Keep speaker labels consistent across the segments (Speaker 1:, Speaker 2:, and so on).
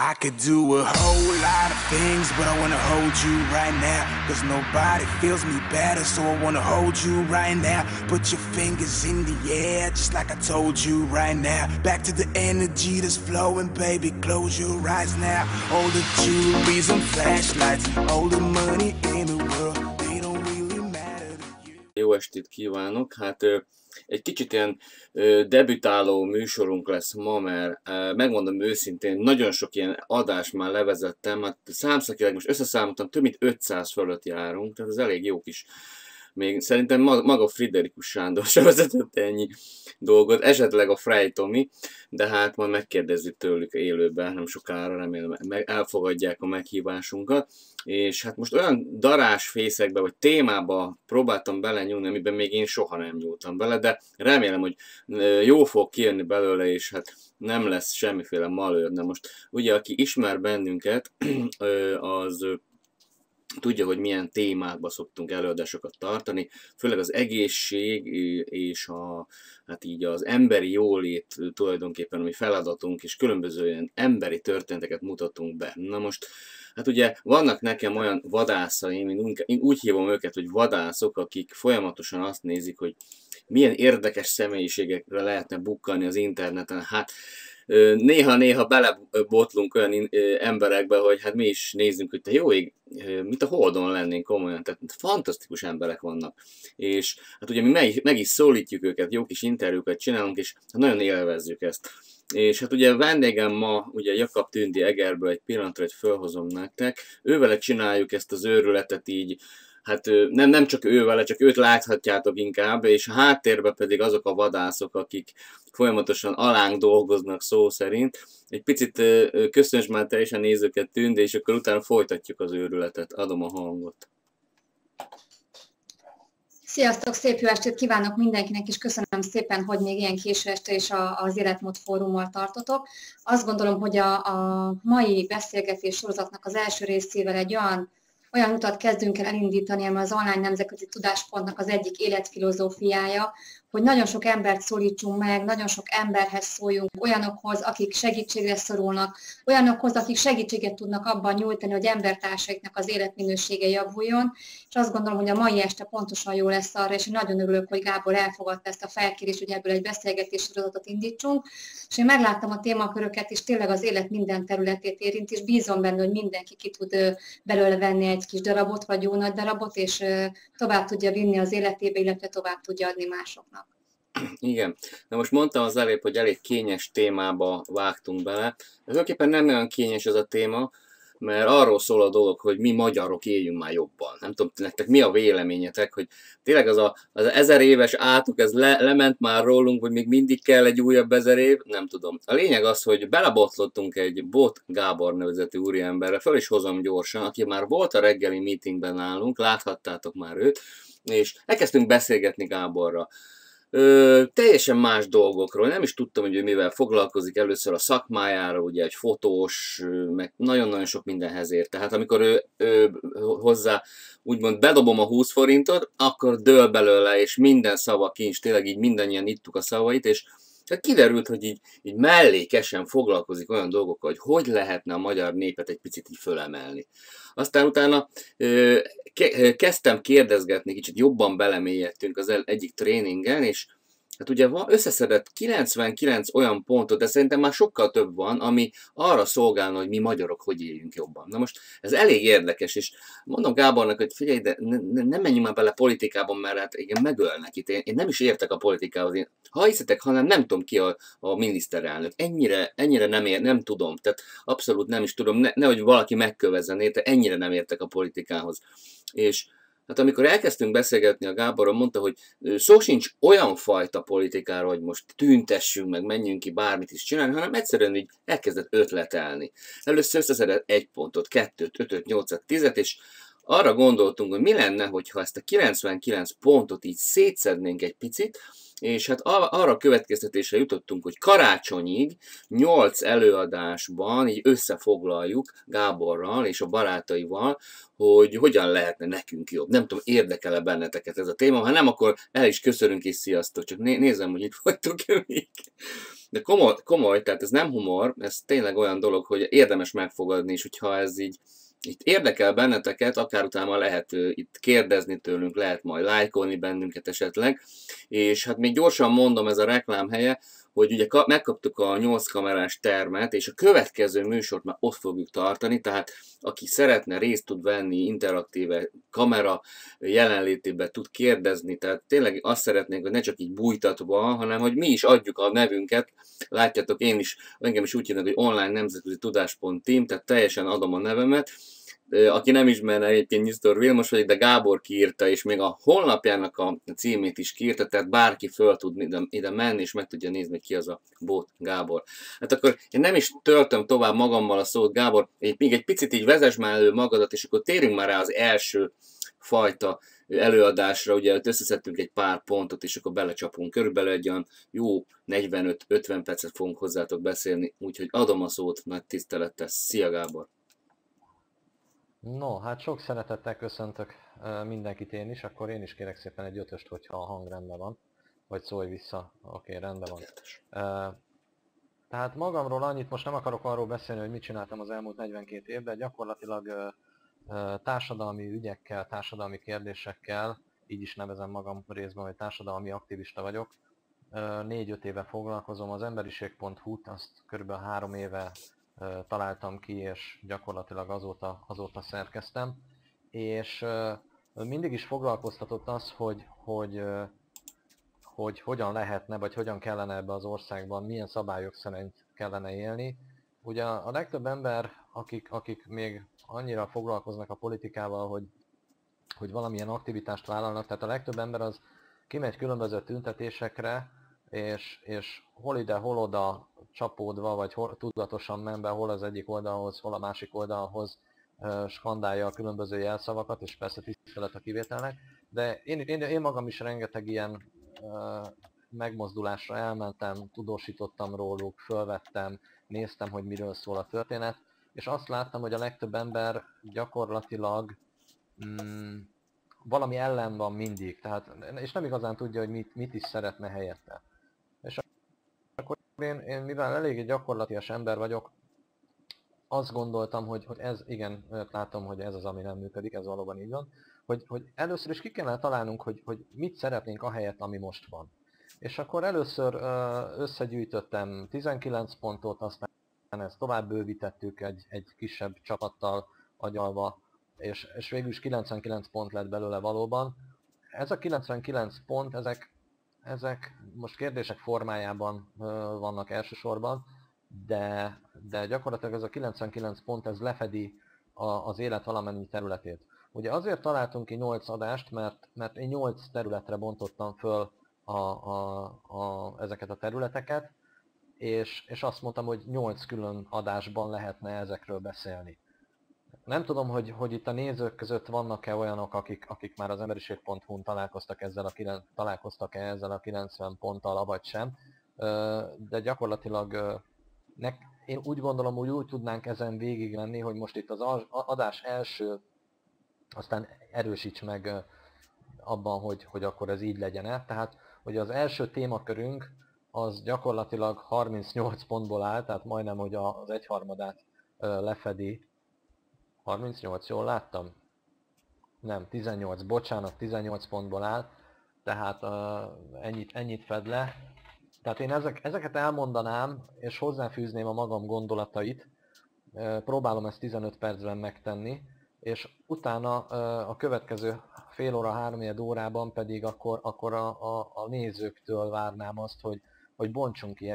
Speaker 1: I could do a whole lot of things, but I wanna hold you right now. Cause nobody feels me better, so I wanna hold you right now. Put your fingers in the air, just like I told you right now. Back to the energy that's flowing, baby, close your eyes now. All the jewelries and flashlights, all the money in the world, they don't really matter to you.
Speaker 2: Jó estét kívánok! Egy kicsit ilyen debütáló műsorunk lesz ma, mert megmondom őszintén, nagyon sok ilyen adást már levezettem, hát számszakileg most összeszámoltam, több mint 500 fölött járunk, tehát ez elég jó kis. Még szerintem maga Friderikus Sándor sem vezetett ennyi dolgot, esetleg a Frey Tomi, de hát majd megkérdezzük tőlük élőben, nem sokára, remélem elfogadják a meghívásunkat. És hát most olyan darásfészekbe vagy témába próbáltam belenyúlni, amiben még én soha nem nyúltam bele, de remélem, hogy jó fog kijönni belőle, és hát nem lesz semmiféle malőr. De most ugye, aki ismer bennünket, az tudja, hogy milyen témákba szoktunk előadásokat tartani, főleg az egészség és hát így az emberi jólét tulajdonképpen, ami feladatunk, és különböző ilyen emberi történeteket mutatunk be. Na most, hát ugye vannak nekem olyan vadászaim, én úgy hívom őket, hogy vadászok, akik folyamatosan azt nézik, hogy milyen érdekes személyiségekre lehetne bukkani az interneten. Hát néha-néha belebotlunk olyan emberekbe, hogy hát mi is nézzünk, hogy te jó ég, mint a Holdon lennénk komolyan, tehát fantasztikus emberek vannak. És hát ugye mi meg is szólítjuk őket, jó kis interjúkat csinálunk, és nagyon élvezzük ezt. És hát ugye a vendégem ma, ugye Jakab Tündi Egerből, egy pillanatra, hogy fölhozom nektek, ővele csináljuk ezt az őrületet így, hát nem csak ővele, csak őt láthatjátok inkább, és a háttérben pedig azok a vadászok, akik folyamatosan alánk dolgoznak szó szerint. Egy picit köszönös már te is a nézőket, Tündi, és akkor utána folytatjuk az őrületet. Adom a hangot.
Speaker 3: Sziasztok, szép jó estét kívánok mindenkinek, és köszönöm szépen, hogy még ilyen késő este is az Életmód Fórummal tartotok. Azt gondolom, hogy a mai beszélgetés sorozatnak az első részével egy olyan utat kezdünk el elindítani, ami az online nemzetközi tudáspontnak az egyik életfilozófiája, hogy nagyon sok embert szólítsunk meg, nagyon sok emberhez szóljunk, olyanokhoz, akik segítségre szorulnak, olyanokhoz, akik segítséget tudnak abban nyújtani, hogy embertársaiknak az életminősége javuljon, és azt gondolom, hogy a mai este pontosan jó lesz arra, és én nagyon örülök, hogy Gábor elfogadta ezt a felkérést, hogy ebből egy beszélgetés sorozatot indítsunk, és én megláttam a témaköröket, és tényleg az élet minden területét érint, és bízom benne, hogy mindenki ki tud belőle venni egy kis darabot, vagy jó nagy darabot, és tovább tudja vinni az életébe, illetve tovább tudja adni másoknak.
Speaker 2: Igen. Na most mondtam az előbb, hogy elég kényes témába vágtunk bele. Tulajdonképpen nem olyan kényes ez a téma, mert arról szól a dolog, hogy mi magyarok éljünk már jobban. Nem tudom, nektek mi a véleményetek, hogy tényleg az 1000 éves átok, ez lement már rólunk, hogy még mindig kell egy újabb 1000 év? Nem tudom. A lényeg az, hogy belebotlottunk egy Bot Gábor nevezetű úriemberre, föl is hozom gyorsan, aki már volt a reggeli meetingben nálunk, láthattátok már őt, és elkezdtünk beszélgetni Gáborra. Teljesen más dolgokról, nem is tudtam, hogy ő mivel foglalkozik, először a szakmájára, ugye egy fotós, meg nagyon-nagyon sok mindenhez ért. Tehát amikor ő hozzá úgymond bedobom a 20 forintot, akkor dől belőle, és minden szava kincs, tényleg így mindannyian ittuk a szavait, és kiderült, hogy így mellékesen foglalkozik olyan dolgokkal, hogy lehetne a magyar népet egy picit így fölemelni. Aztán utána kezdtem kérdezgetni, kicsit jobban belemélyedtünk az egyik tréningen, és hát ugye összeszedett 99 olyan pontot, de szerintem már sokkal több van, ami arra szolgálna, hogy mi magyarok hogy éljünk jobban. Na most ez elég érdekes, és mondom Gábornak, hogy figyelj, de ne menjünk már bele politikában, mert hát igen, megölnek itt. Én nem is értek a politikához. Ha hiszitek, hanem nem tudom ki a miniszterelnök. Ennyire nem tudom. Tehát abszolút nem is tudom. Nehogy valaki megkövezzené, de ennyire nem értek a politikához. És hát amikor elkezdtünk beszélgetni a Gáborral, mondta, hogy szó sincs olyan fajta politikáról, hogy most tüntessünk meg, menjünk ki bármit is csinálni, hanem egyszerűen így elkezdett ötletelni. Először összeszedett 1 pontot, 2-t, 5-öt, 8-at, 10-et, és arra gondoltunk, hogy mi lenne, hogyha ezt a 99 pontot így szétszednénk egy picit, és hát arra a következtetésre jutottunk, hogy karácsonyig 8 előadásban így összefoglaljuk Gáborral és a barátaival, hogy hogyan lehetne nekünk jobb. Nem tudom, érdekel-e benneteket ez a téma, ha nem, akkor el is köszönünk és sziasztok. Csak nézem, hogy itt vagytok még. De komoly, tehát ez nem humor, ez tényleg olyan dolog, hogy érdemes megfogadni, és hogyha ez így itt érdekel benneteket, akár utána lehet itt kérdezni tőlünk, lehet majd lájkolni bennünket esetleg, és hát még gyorsan mondom, ez a reklám helye, hogy ugye megkaptuk a 8 kamerás termet, és a következő műsort már ott fogjuk tartani, tehát aki szeretne, részt tud venni interaktíve kamera jelenlétében, tud kérdezni, tehát tényleg azt szeretnénk, hogy ne csak így bújtatva, hanem hogy mi is adjuk a nevünket. Látjátok, engem is úgy hívnak, hogy online nemzetközi tudás.team, tehát teljesen adom a nevemet. Aki nem ismerne, egyébként Nyisztor Vilmos vagyok, de Gábor kiírta, és még a honlapjának a címét is kiírta, tehát bárki föl tud ide menni, és meg tudja nézni, hogy ki az a bot Gábor. Hát akkor én nem is töltöm tovább magammal a szót, Gábor, még egy picit így vezess már elő magadat, és akkor térjünk már rá az első fajta előadásra, ugye összeszedtünk egy pár pontot, és akkor belecsapunk. Körülbelül egy olyan jó 45-50 percet fogunk hozzátok beszélni, úgyhogy adom a szót nagy tisztelettel. Szia, Gábor!
Speaker 4: No, hát sok szeretettel köszöntök mindenkit én is, akkor én is kérek szépen egy 5-öst, hogyha a hang rendben van, vagy szólj vissza, oké, rendben van. Tehát magamról annyit, most nem akarok arról beszélni, hogy mit csináltam az elmúlt 42 évben, de gyakorlatilag társadalmi ügyekkel, társadalmi kérdésekkel, így is nevezem magam részben, hogy társadalmi aktivista vagyok. 4-5 éve foglalkozom, az emberiség.hu-t azt kb. 3 éve találtam ki, és gyakorlatilag azóta szerkeztem. És mindig is foglalkoztatott az, hogy hogyan lehetne, vagy hogyan kellene ebbe az országban, milyen szabályok szerint kellene élni. Ugye a legtöbb ember, akik még annyira foglalkoznak a politikával, hogy valamilyen aktivitást vállalnak, tehát a legtöbb ember az kimegy különböző tüntetésekre, és hol ide, hol oda csapódva, vagy tudatosan menve, hol az egyik oldalhoz, hol a másik oldalhoz skandálja a különböző jelszavakat, és persze tisztelet a kivételnek. De én magam is rengeteg ilyen megmozdulásra elmentem, tudósítottam róluk, fölvettem, néztem, hogy miről szól a történet, és azt láttam, hogy a legtöbb ember gyakorlatilag valami ellen van mindig, tehát, és nem igazán tudja, hogy mit is szeretne helyette. És akkor én mivel eléggé gyakorlatias ember vagyok, azt gondoltam, hogy ez, igen, látom, hogy ez az, ami nem működik, ez valóban így van, hogy először is ki kellene találnunk, hogy mit szeretnénk ahelyett, ami most van. És akkor először összegyűjtöttem 19 pontot, aztán ezt tovább bővítettük egy kisebb csapattal agyalva, és végül is 99 pont lett belőle valóban. Ez a 99 pont, ezek most kérdések formájában vannak elsősorban, de gyakorlatilag ez a 99 pont, ez lefedi az élet valamennyi területét. Ugye azért találtunk ki 8 adást, mert én 8 területre bontottam föl ezeket a területeket, és azt mondtam, hogy 8 külön adásban lehetne ezekről beszélni. Nem tudom, hogy itt a nézők között vannak-e olyanok, akik már az emberiség.hu-n találkoztak-e ezzel a 90 ponttal, vagy sem, de gyakorlatilag én úgy gondolom, hogy úgy tudnánk ezen végig menni, hogy most itt az adás első, aztán erősíts meg abban, hogy akkor ez így legyen-e. Tehát, hogy az első témakörünk az gyakorlatilag 38 pontból áll, tehát majdnem, hogy az egyharmadát lefedi. 38, jól láttam? Nem, 18, bocsánat, 18 pontból áll, tehát ennyit fed le. Tehát én ezeket elmondanám, és hozzáfűzném a magam gondolatait, próbálom ezt 15 percben megtenni, és utána a következő fél óra, 3 órában pedig akkor a nézőktől várnám azt, hogy bontsunk ki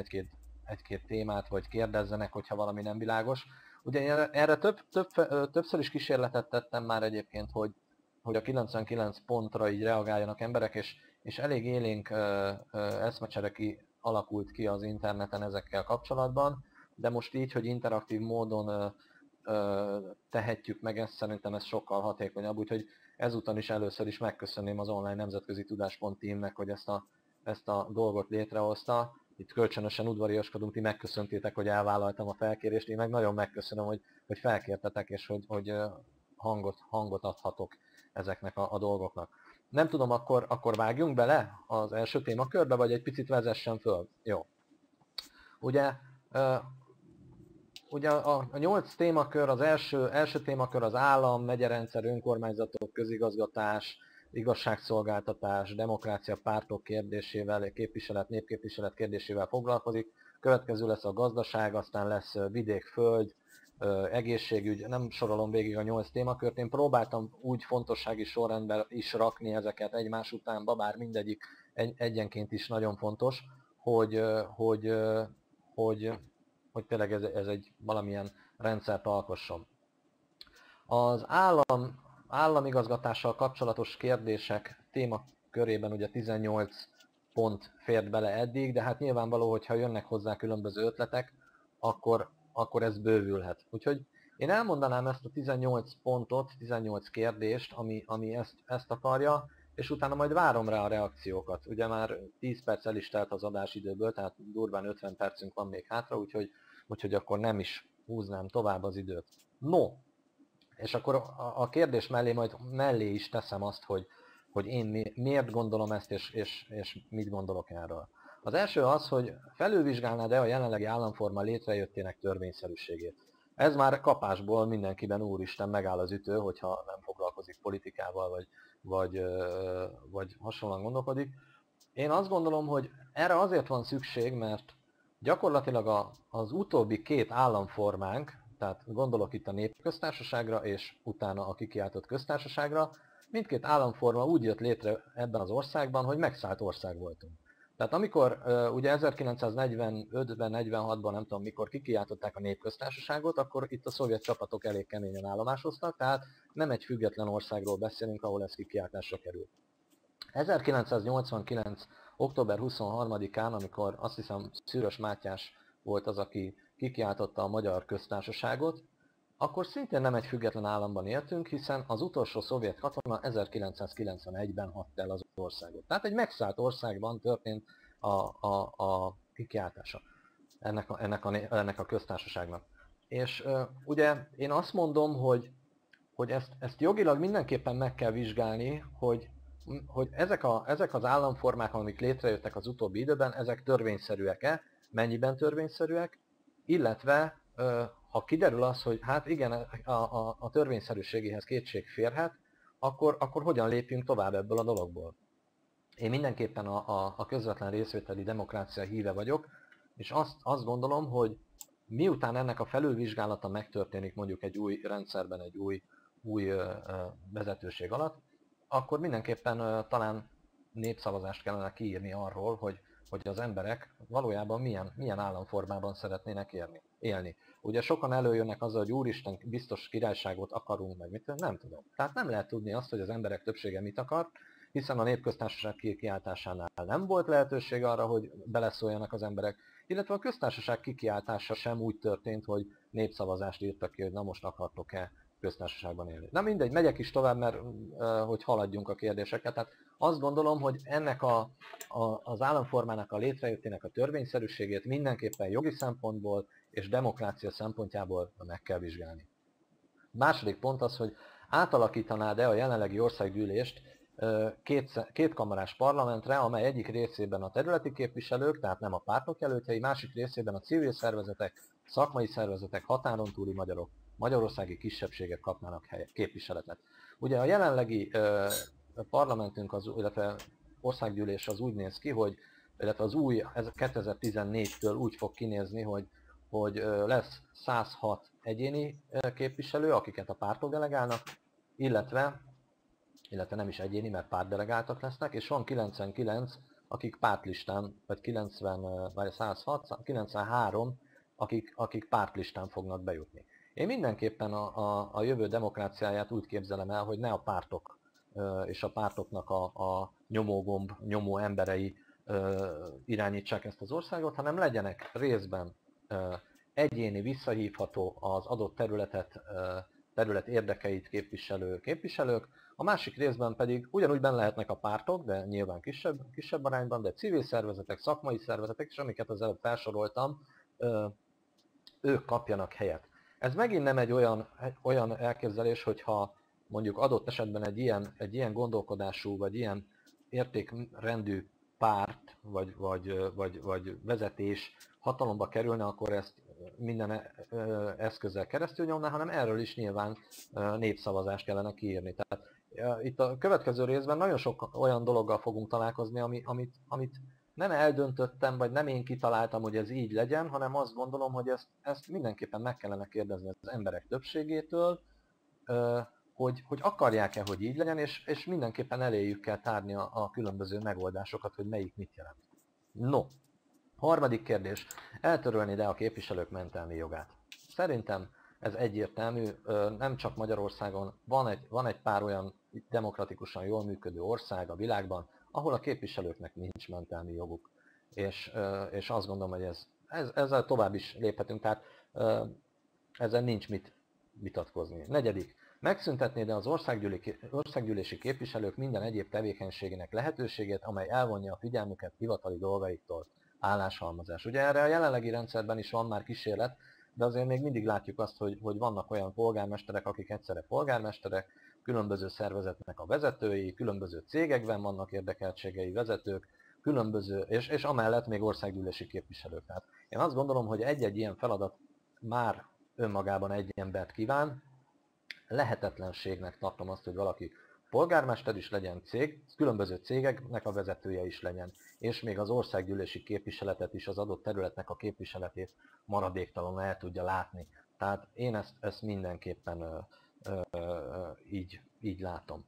Speaker 4: egy-két témát, vagy kérdezzenek, hogyha valami nem világos. Ugye erre többször is kísérletet tettem már egyébként, hogy a 99 pontra így reagáljanak emberek, és elég élénk eszmecsere alakult ki az interneten ezekkel kapcsolatban, de most így, hogy interaktív módon tehetjük meg ezt, szerintem ez sokkal hatékonyabb, úgyhogy ezúton is először is megköszönném az online nemzetközi tudás.teamnek, hogy ezt a dolgot létrehozta. Itt kölcsönösen udvariaskodunk, ti megköszöntétek, hogy elvállaltam a felkérést, én meg nagyon megköszönöm, hogy felkértetek, és hogy hangot adhatok ezeknek a dolgoknak. Nem tudom, akkor vágjunk bele az első témakörbe, vagy egy picit vezessen föl? Jó. Ugye, ugye a 8 témakör, az első témakör az állam, megyerendszer, önkormányzatok, közigazgatás, igazságszolgáltatás, demokrácia, pártok kérdésével, képviselet, népképviselet kérdésével foglalkozik. Következő lesz a gazdaság, aztán lesz vidék, föld, egészségügy, nem sorolom végig a 8 témakört. Én próbáltam úgy fontossági sorrendben is rakni ezeket egymás utánba, bár mindegyik egyenként is nagyon fontos, hogy tényleg ez egy valamilyen rendszert alkosson. Az államigazgatással kapcsolatos kérdések témakörében ugye 18 pont fért bele eddig, de hát nyilvánvaló, hogyha jönnek hozzá különböző ötletek, akkor ez bővülhet. Úgyhogy én elmondanám ezt a 18 pontot, 18 kérdést, ami ezt akarja, és utána majd várom rá a reakciókat. Ugye már 10 perc el is telt az adásidőből, tehát durván 50 percünk van még hátra, úgyhogy akkor nem is húznám tovább az időt. No, és akkor a kérdés mellé is teszem azt, hogy én miért gondolom ezt, és mit gondolok erről. Az első az, hogy felülvizsgálnád-e a jelenlegi államforma létrejöttének törvényszerűségét. Ez már kapásból mindenkiben úristen megáll az ütő, hogyha nem foglalkozik politikával, vagy hasonlóan gondolkodik. Én azt gondolom, hogy erre azért van szükség, mert gyakorlatilag az utóbbi 2 államformánk, tehát gondolok itt a népköztársaságra és utána a kikiáltott köztársaságra, mindkét államforma úgy jött létre ebben az országban, hogy megszállt ország voltunk. Tehát amikor ugye 1945-ben, 46-ban, nem tudom mikor kikiáltották a népköztársaságot, akkor itt a szovjet csapatok elég keményen állomásoztak, tehát nem egy független országról beszélünk, ahol ez kikiáltásra került. 1989. október 23-án, amikor azt hiszem Szűrös Mátyás volt az, aki kikiáltotta a Magyar Köztársaságot, akkor szintén nem egy független államban éltünk, hiszen az utolsó szovjet katona 1991-ben hagyta el az országot. Tehát egy megszállt országban történt a kikiáltása ennek a köztársaságnak. És ugye én azt mondom, hogy ezt jogilag mindenképpen meg kell vizsgálni, hogy ezek az államformák, amik létrejöttek az utóbbi időben, ezek törvényszerűek-e, mennyiben törvényszerűek, illetve ha kiderül az, hogy hát igen, a törvényszerűségéhez kétség férhet, akkor hogyan lépjünk tovább ebből a dologból. Én mindenképpen a közvetlen részvételi demokrácia híve vagyok, és azt gondolom, hogy miután ennek a felülvizsgálata megtörténik mondjuk egy új rendszerben, egy új vezetőség alatt, akkor mindenképpen talán népszavazást kellene kiírni arról, hogy az emberek valójában milyen államformában szeretnének élni. Ugye sokan előjönnek azzal, hogy úristen, biztos királyságot akarunk, meg mit, nem tudom. Tehát nem lehet tudni azt, hogy az emberek többsége mit akar, hiszen a népköztársaság kikiáltásánál nem volt lehetőség arra, hogy beleszóljanak az emberek, illetve a köztársaság kikiáltása sem úgy történt, hogy népszavazást írtak ki, hogy na most akartok-e köztársaságban élni. Na mindegy, megyek is tovább, mert hogy haladjunk a kérdéseket. Tehát azt gondolom, hogy ennek az államformának a létrejöttének a törvényszerűségét mindenképpen jogi szempontból és demokrácia szempontjából meg kell vizsgálni. Második pont az, hogy átalakítanád-e a jelenlegi országgyűlést kétkamarás parlamentre, amely egyik részében a területi képviselők, tehát nem a pártok jelöltjei, másik részében a civil szervezetek, szakmai szervezetek, határon túli magyarok, magyarországi kisebbségek kapnának képviseletet. Ugye a jelenlegi parlamentünk, illetve országgyűlés az úgy néz ki, illetve az új 2014-től úgy fog kinézni, hogy lesz 106 egyéni képviselő, akiket a pártok delegálnak, illetve nem is egyéni, mert pártdelegáltak lesznek, és van 99, akik pártlistán, vagy 93, akik pártlistán fognak bejutni. Én mindenképpen a jövő demokráciáját úgy képzelem el, hogy ne a pártok és a pártoknak a nyomógomb, nyomó emberei irányítsák ezt az országot, hanem legyenek részben egyéni, visszahívható az adott terület érdekeit képviselő képviselők, a másik részben pedig ugyanúgy benne lehetnek a pártok, de nyilván kisebb arányban, de civil szervezetek, szakmai szervezetek, és amiket az előbb felsoroltam, ők kapjanak helyet. Ez megint nem egy olyan elképzelés, hogyha mondjuk adott esetben egy ilyen gondolkodású, vagy ilyen értékrendű párt, vagy vezetés hatalomba kerülne, akkor ezt minden eszközzel keresztül nyomná, hanem erről is nyilván népszavazást kellene kiírni. Tehát itt a következő részben nagyon sok olyan dologgal fogunk találkozni, amit nem eldöntöttem, vagy nem én kitaláltam, hogy ez így legyen, hanem azt gondolom, hogy ezt mindenképpen meg kellene kérdezni az emberek többségétől, hogy akarják-e, hogy így legyen, és mindenképpen eléjük kell tárni a különböző megoldásokat, hogy melyik mit jelent. No, harmadik kérdés. Eltörölni de a képviselők mentelmi jogát. Szerintem ez egyértelmű, nem csak Magyarországon, van egy pár olyan demokratikusan jól működő ország a világban, ahol a képviselőknek nincs mentelmi joguk. És azt gondolom, hogy ezzel tovább is léphetünk, tehát ezzel nincs mit vitatkozni. Negyedik. Megszüntetné de az országgyűlési képviselők minden egyéb tevékenységének lehetőségét, amely elvonja a figyelmüket hivatali dolgaiktól. Álláshalmozás. Ugye erre a jelenlegi rendszerben is van már kísérlet, de azért még mindig látjuk azt, hogy vannak olyan polgármesterek, akik egyszerre polgármesterek, különböző szervezetnek a vezetői, különböző cégekben vannak érdekeltségei vezetők, különböző, és amellett még országgyűlési képviselők. Tehát én azt gondolom, hogy egy-egy ilyen feladat már önmagában egy embert kíván. Lehetetlenségnek tartom azt, hogy valaki polgármester is legyen, különböző cégeknek a vezetője is legyen, és még az országgyűlési képviseletet is, az adott területnek a képviseletét maradéktalanul el tudja látni. Tehát én ezt mindenképpen így látom.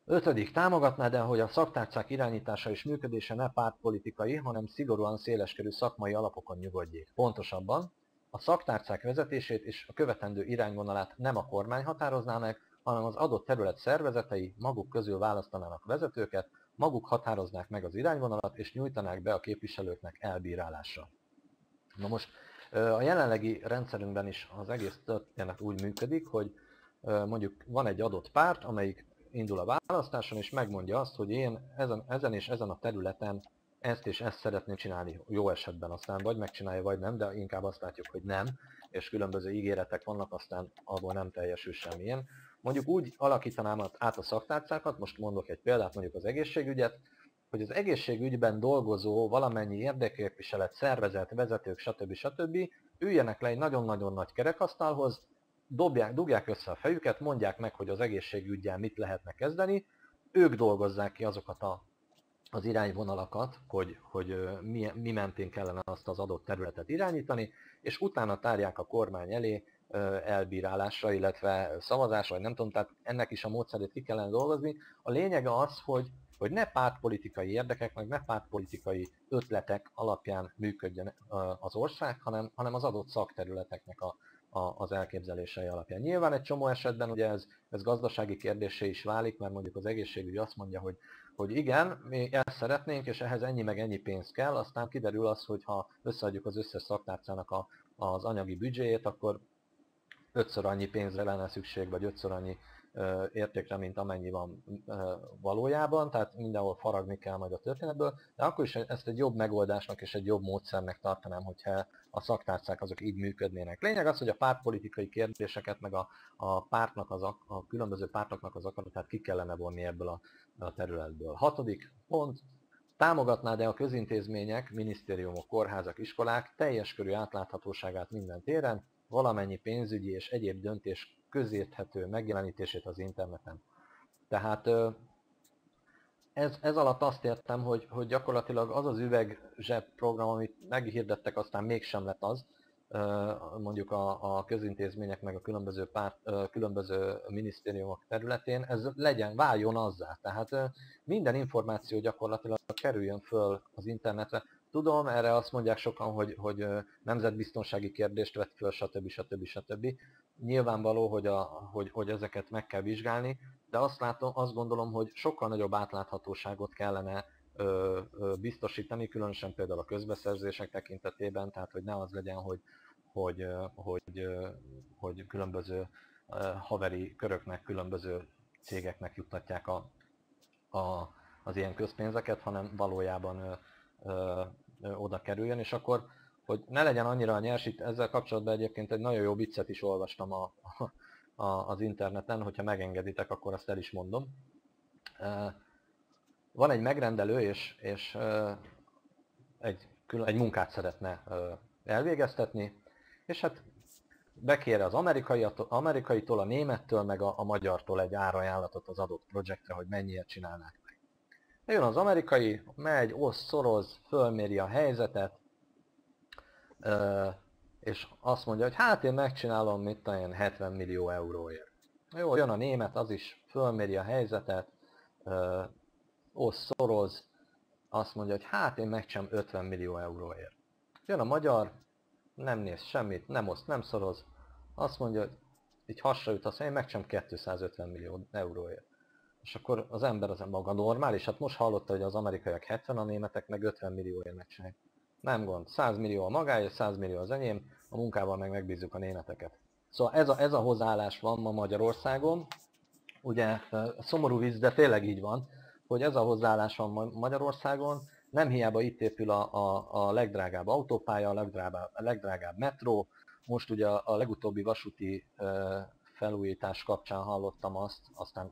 Speaker 4: Ötödik. Támogatnád el, hogy a szaktárcák irányítása és működése ne pártpolitikai, hanem szigorúan széleskörű szakmai alapokon nyugodjék. Pontosabban, a szaktárcák vezetését és a követendő irányvonalát nem a kormány határozná meg, hanem az adott terület szervezetei maguk közül választanának vezetőket, maguk határoznák meg az irányvonalat és nyújtanák be a képviselőknek elbírálásra. Na most a jelenlegi rendszerünkben is az egész történet úgy működik, hogy mondjuk van egy adott párt, amelyik indul a választáson és megmondja azt, hogy én ezen és ezen a területen ezt és ezt szeretném csinálni, jó esetben aztán vagy megcsinálja, vagy nem, de inkább azt látjuk, hogy nem, és különböző ígéretek vannak, aztán abból nem teljesül semmilyen. Mondjuk úgy alakítanám át a szaktárcákat, most mondok egy példát, mondjuk az egészségügyet, hogy az egészségügyben dolgozó valamennyi érdekképviselet, szervezet, vezetők, stb. Üljenek le egy nagyon-nagyon nagy kerekasztalhoz, dugják össze a fejüket, mondják meg, hogy az egészségüggyel mit lehetne kezdeni, ők dolgozzák ki azokat az irányvonalakat, hogy mi mentén kellene azt az adott területet irányítani, és utána tárják a kormány elé elbírálásra, illetve szavazásra, vagy nem tudom, tehát ennek is a módszerét ki kellene dolgozni. A lényege az, hogy ne pártpolitikai érdekek, meg ne pártpolitikai ötletek alapján működjön az ország, hanem az adott szakterületeknek az elképzelései alapján. Nyilván egy csomó esetben ugye ez gazdasági kérdésé is válik, mert mondjuk az egészségügy azt mondja, hogy igen, mi ezt szeretnénk, és ehhez ennyi meg ennyi pénz kell, aztán kiderül az, hogy ha összeadjuk az összes szaktárcának az anyagi büdzséjét, akkor 5-ször annyi pénzre lenne szükség, vagy 5-ször annyi értékre, mint amennyi van valójában, tehát mindenhol faragni kell majd a történetből, de akkor is ezt egy jobb megoldásnak és egy jobb módszernek tartanám, hogyha a szaktárcák azok így működnének. Lényeg az, hogy a pártpolitikai kérdéseket, meg a pártnak a különböző pártoknak az akaratát ki kellene vonni ebből a területből. 6. pont. Támogatnád-e a közintézmények, minisztériumok, kórházak, iskolák teljes körű átláthatóságát minden téren, valamennyi pénzügyi és egyéb döntés közérthető megjelenítését az interneten. Tehát ez alatt azt értem, hogy gyakorlatilag az az üvegzseb program, amit meghirdettek, aztán mégsem lett az, mondjuk a közintézmények meg a különböző minisztériumok területén, ez váljon azzá. Tehát minden információ gyakorlatilag kerüljön föl az internetre. Tudom, erre azt mondják sokan, hogy nemzetbiztonsági kérdést vett föl, stb. Nyilvánvaló, hogy ezeket meg kell vizsgálni, de azt gondolom, hogy sokkal nagyobb átláthatóságot kellene biztosítani, különösen például a közbeszerzések tekintetében, tehát hogy ne az legyen, hogy különböző haveri köröknek, különböző cégeknek juttatják az ilyen közpénzeket, az valójában oda kerüljön, és akkor, hogy ne legyen annyira a nyers, itt ezzel kapcsolatban egyébként egy nagyon jó viccet is olvastam az interneten, hogyha megengeditek, akkor azt el is mondom. Van egy megrendelő, és egy egy munkát szeretne elvégeztetni, és hát bekér az amerikaitól, a némettől, meg a magyartól egy árajánlatot az adott projektre, hogy mennyiért csinálnák meg. Jön az amerikai, megy, szoroz, fölméri a helyzetet, és azt mondja, hogy hát én megcsinálom, mit tudom én, 70 millió euróért. Jó, jön a német, az is fölméri a helyzetet, szoroz, azt mondja, hogy hát én megcsinálom 50 millió euróért. Jön a magyar, nem néz semmit, nem oszt, nem szoroz, azt mondja, hogy így hasra jut, azt mondja, én megcsinálom 250 millió euróért. És akkor az ember az maga normális, hát most hallotta, hogy az amerikaiak 70, a németek meg 50 millióért megcsinálják. Nem gond, 100 millió a magája, 100 millió az enyém, a munkával meg megbízzuk a németeket. Szóval ez a hozzáállás van ma Magyarországon, ugye szomorú vicc, de tényleg így van, hogy ez a hozzáállás van Magyarországon, nem hiába itt épül a legdrágább autópálya, a legdrágább metró, most ugye a legutóbbi vasúti felújítás kapcsán hallottam azt, aztán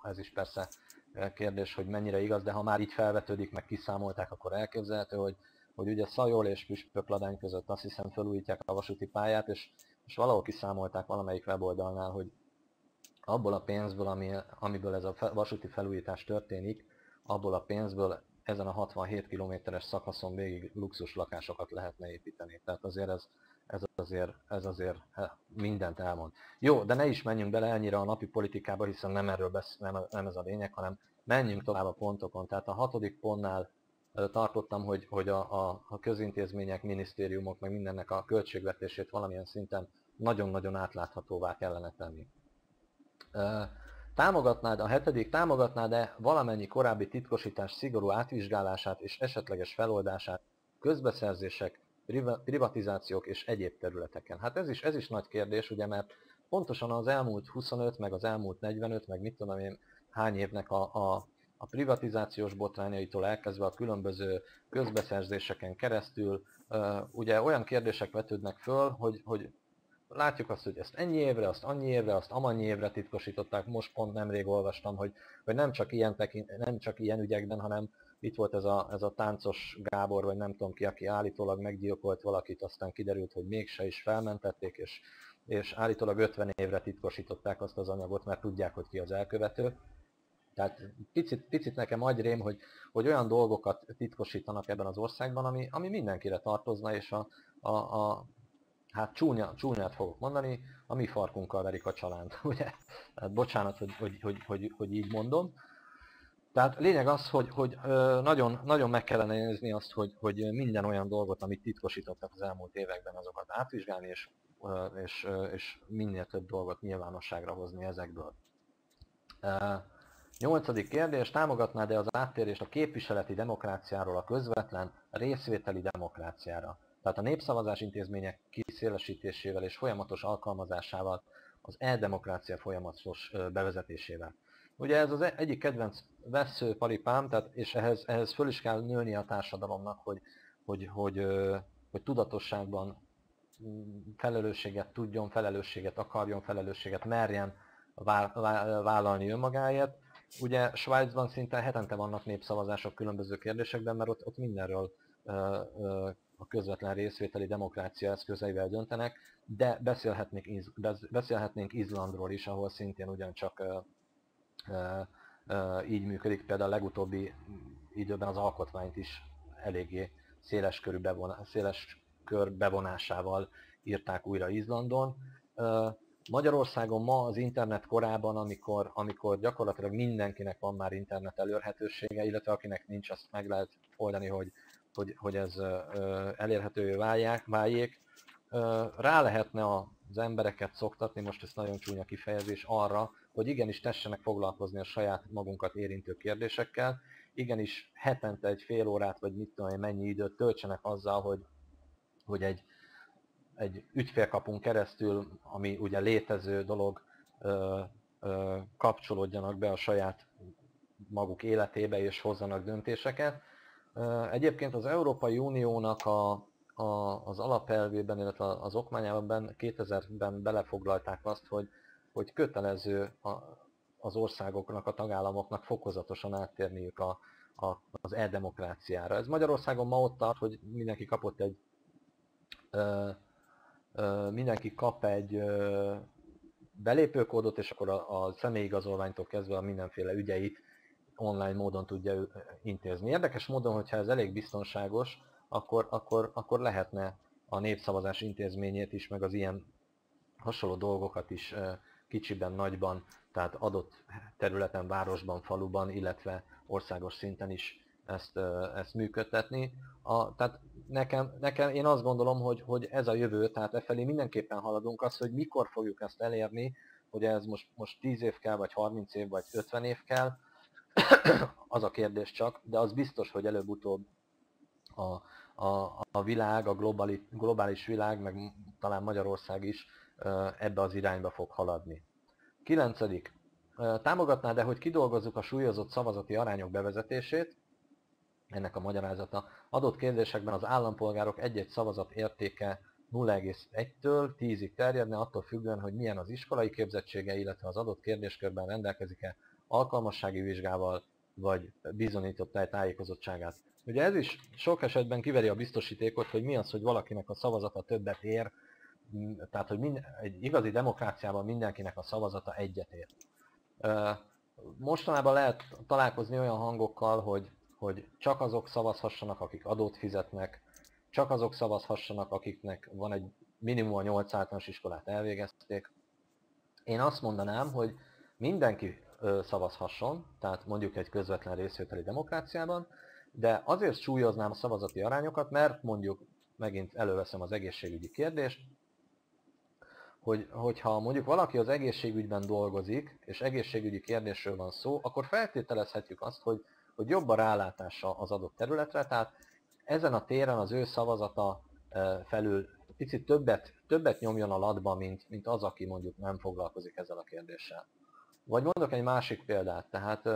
Speaker 4: ez is persze kérdés, hogy mennyire igaz, de ha már így felvetődik, meg kiszámolták, akkor elképzelhető, hogy ugye Szajol és Püspökladány között azt hiszem felújítják a vasúti pályát, és valahol kiszámolták valamelyik weboldalnál, hogy abból a pénzből, amiből ez a vasúti felújítás történik, abból a pénzből ezen a 67 kilométeres szakaszon végig luxus lakásokat lehetne építeni. Tehát azért ez azért mindent elmond. Jó, de ne is menjünk bele ennyire a napi politikába, hiszen nem erről nem ez a lényeg, hanem menjünk tovább a pontokon. Tehát a 6. pontnál tartottam, hogy a közintézmények, minisztériumok, meg mindennek a költségvetését valamilyen szinten nagyon-nagyon átláthatóvá kellene tenni. Támogatnád, a 7. támogatnád-e valamennyi korábbi titkosítás szigorú átvizsgálását és esetleges feloldását közbeszerzések, privatizációk és egyéb területeken? Hát ez is nagy kérdés, ugye, mert pontosan az elmúlt 25, meg az elmúlt 45, meg mit tudom én hány évnek a privatizációs botrányaitól elkezdve a különböző közbeszerzéseken keresztül, ugye olyan kérdések vetődnek föl, hogy látjuk azt, hogy ezt ennyi évre, azt annyi évre, azt amannyi évre titkosították. Most pont nemrég olvastam, hogy nem csak ilyen ügyekben, hanem itt volt ez a táncos Gábor, vagy nem tudom ki, aki állítólag meggyilkolt valakit, aztán kiderült, hogy mégse is felmentették, és állítólag 50 évre titkosították azt az anyagot, mert tudják, hogy ki az elkövető. Tehát picit nekem agyrém, hogy olyan dolgokat titkosítanak ebben az országban, ami mindenkire tartozna, és hát csúnyát fogok mondani, a mi farkunkkal verik a csalánt, ugye? Tehát bocsánat, hogy így mondom. Tehát lényeg az, hogy nagyon, nagyon meg kellene nézni azt, hogy minden olyan dolgot, amit titkosítottak az elmúlt években, azokat átvizsgálni, és minél több dolgot nyilvánosságra hozni ezekből. 8. kérdés, támogatnád-e az áttérést a képviseleti demokráciáról a közvetlen részvételi demokráciára? Tehát a népszavazás intézmények kiszélesítésével és folyamatos alkalmazásával, az e-demokrácia folyamatos bevezetésével. Ugye ez az egyik kedvenc vesszőparipám, és ehhez föl is kell nőni a társadalomnak, hogy tudatosságban felelősséget tudjon, felelősséget akarjon, felelősséget merjen vállalni önmagáért. Ugye Svájcban szinte hetente vannak népszavazások különböző kérdésekben, mert ott mindenről a közvetlen részvételi demokrácia eszközeivel döntenek, de beszélhetnénk Izlandról is, ahol szintén ugyancsak így működik. Például a legutóbbi időben az alkotmányt is eléggé széles kör bevonásával írták újra Izlandon. Magyarországon ma az internet korában, amikor gyakorlatilag mindenkinek van már internet elérhetősége, illetve akinek nincs, azt meg lehet oldani, hogy ez elérhetővé váljék. Rá lehetne az embereket szoktatni, most ez nagyon csúnya kifejezés, arra, hogy igenis tessenek foglalkozni a saját magunkat érintő kérdésekkel, igenis hetente egy fél órát, vagy mit tudom én, mennyi időt töltsenek azzal, hogy egy ügyfélkapun keresztül, ami ugye létező dolog, kapcsolódjanak be a saját maguk életébe és hozzanak döntéseket. Egyébként az Európai Uniónak az alapelvében, illetve az okmányában 2000-ben belefoglalták azt, hogy kötelező az országoknak, a tagállamoknak fokozatosan áttérniük az e-demokráciára. Ez Magyarországon ma ott tart, hogy mindenki kapott egy mindenki kap egy belépőkódot, és akkor a személyigazolványtól kezdve a mindenféle ügyeit online módon tudja intézni. Érdekes módon, hogyha ez elég biztonságos, akkor lehetne a népszavazás intézményét is, meg az ilyen hasonló dolgokat is kicsiben, nagyban, tehát adott területen, városban, faluban, illetve országos szinten is ezt működtetni. Tehát nekem én azt gondolom, hogy ez a jövő, tehát efelé mindenképpen haladunk. Az, hogy mikor fogjuk ezt elérni, hogy ez most 10 év kell, vagy 30 év, vagy 50 év kell, az a kérdés csak, de az biztos, hogy előbb-utóbb a világ, a globális világ, meg talán Magyarország is ebbe az irányba fog haladni. 9. Támogatnád-e, hogy kidolgozzuk a súlyozott szavazati arányok bevezetését? Ennek a magyarázata. Adott kérdésekben az állampolgárok egy-egy szavazat értéke 0,1-től 10-ig terjedne, attól függően, hogy milyen az iskolai képzettsége, illetve az adott kérdéskörben rendelkezik-e alkalmassági vizsgával, vagy bizonyított tájékozottságát. Ugye ez is sok esetben kiveri a biztosítékot, hogy mi az, hogy valakinek a szavazata többet ér, tehát hogy egy igazi demokráciában mindenkinek a szavazata egyet ér. Mostanában lehet találkozni olyan hangokkal, hogy csak azok szavazhassanak, akik adót fizetnek, csak azok szavazhassanak, akiknek van egy minimum a 8 általános iskolát elvégezték. Én azt mondanám, hogy mindenki szavazhasson, tehát mondjuk egy közvetlen részvételi demokráciában, de azért súlyoznám a szavazati arányokat, mert mondjuk megint előveszem az egészségügyi kérdést, hogyha mondjuk valaki az egészségügyben dolgozik, és egészségügyi kérdésről van szó, akkor feltételezhetjük azt, hogy jobb a rálátása az adott területre, tehát ezen a téren az ő szavazata felül picit többet nyomjon a latba, mint az, aki mondjuk nem foglalkozik ezzel a kérdéssel. Vagy mondok egy másik példát, tehát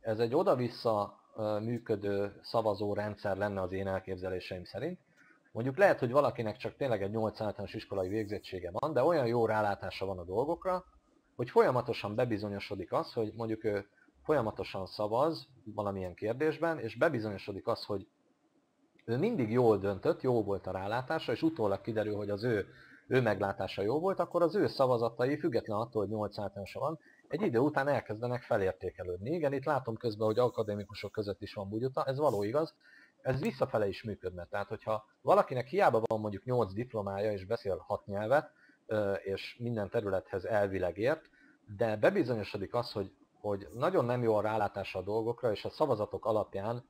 Speaker 4: ez egy oda-vissza működő szavazórendszer lenne az én elképzeléseim szerint. Mondjuk lehet, hogy valakinek csak tényleg egy 8 általános iskolai végzettsége van, de olyan jó rálátása van a dolgokra, hogy folyamatosan bebizonyosodik az, hogy mondjuk ő folyamatosan szavaz valamilyen kérdésben, és bebizonyosodik az, hogy ő mindig jól döntött, jó volt a rálátása, és utólag kiderül, hogy az ő meglátása jó volt, akkor az ő szavazatai, független attól, hogy 8 általánosa van, egy idő után elkezdenek felértékelődni. Igen, itt látom közben, hogy akadémikusok között is van bugyuta, ez való igaz, ez visszafele is működne. Tehát, hogyha valakinek hiába van mondjuk 8 diplomája, és beszél 6 nyelvet, és minden területhez elvileg ért, de bebizonyosodik az, hogy nagyon nem jó a rálátása a dolgokra, és a szavazatok alapján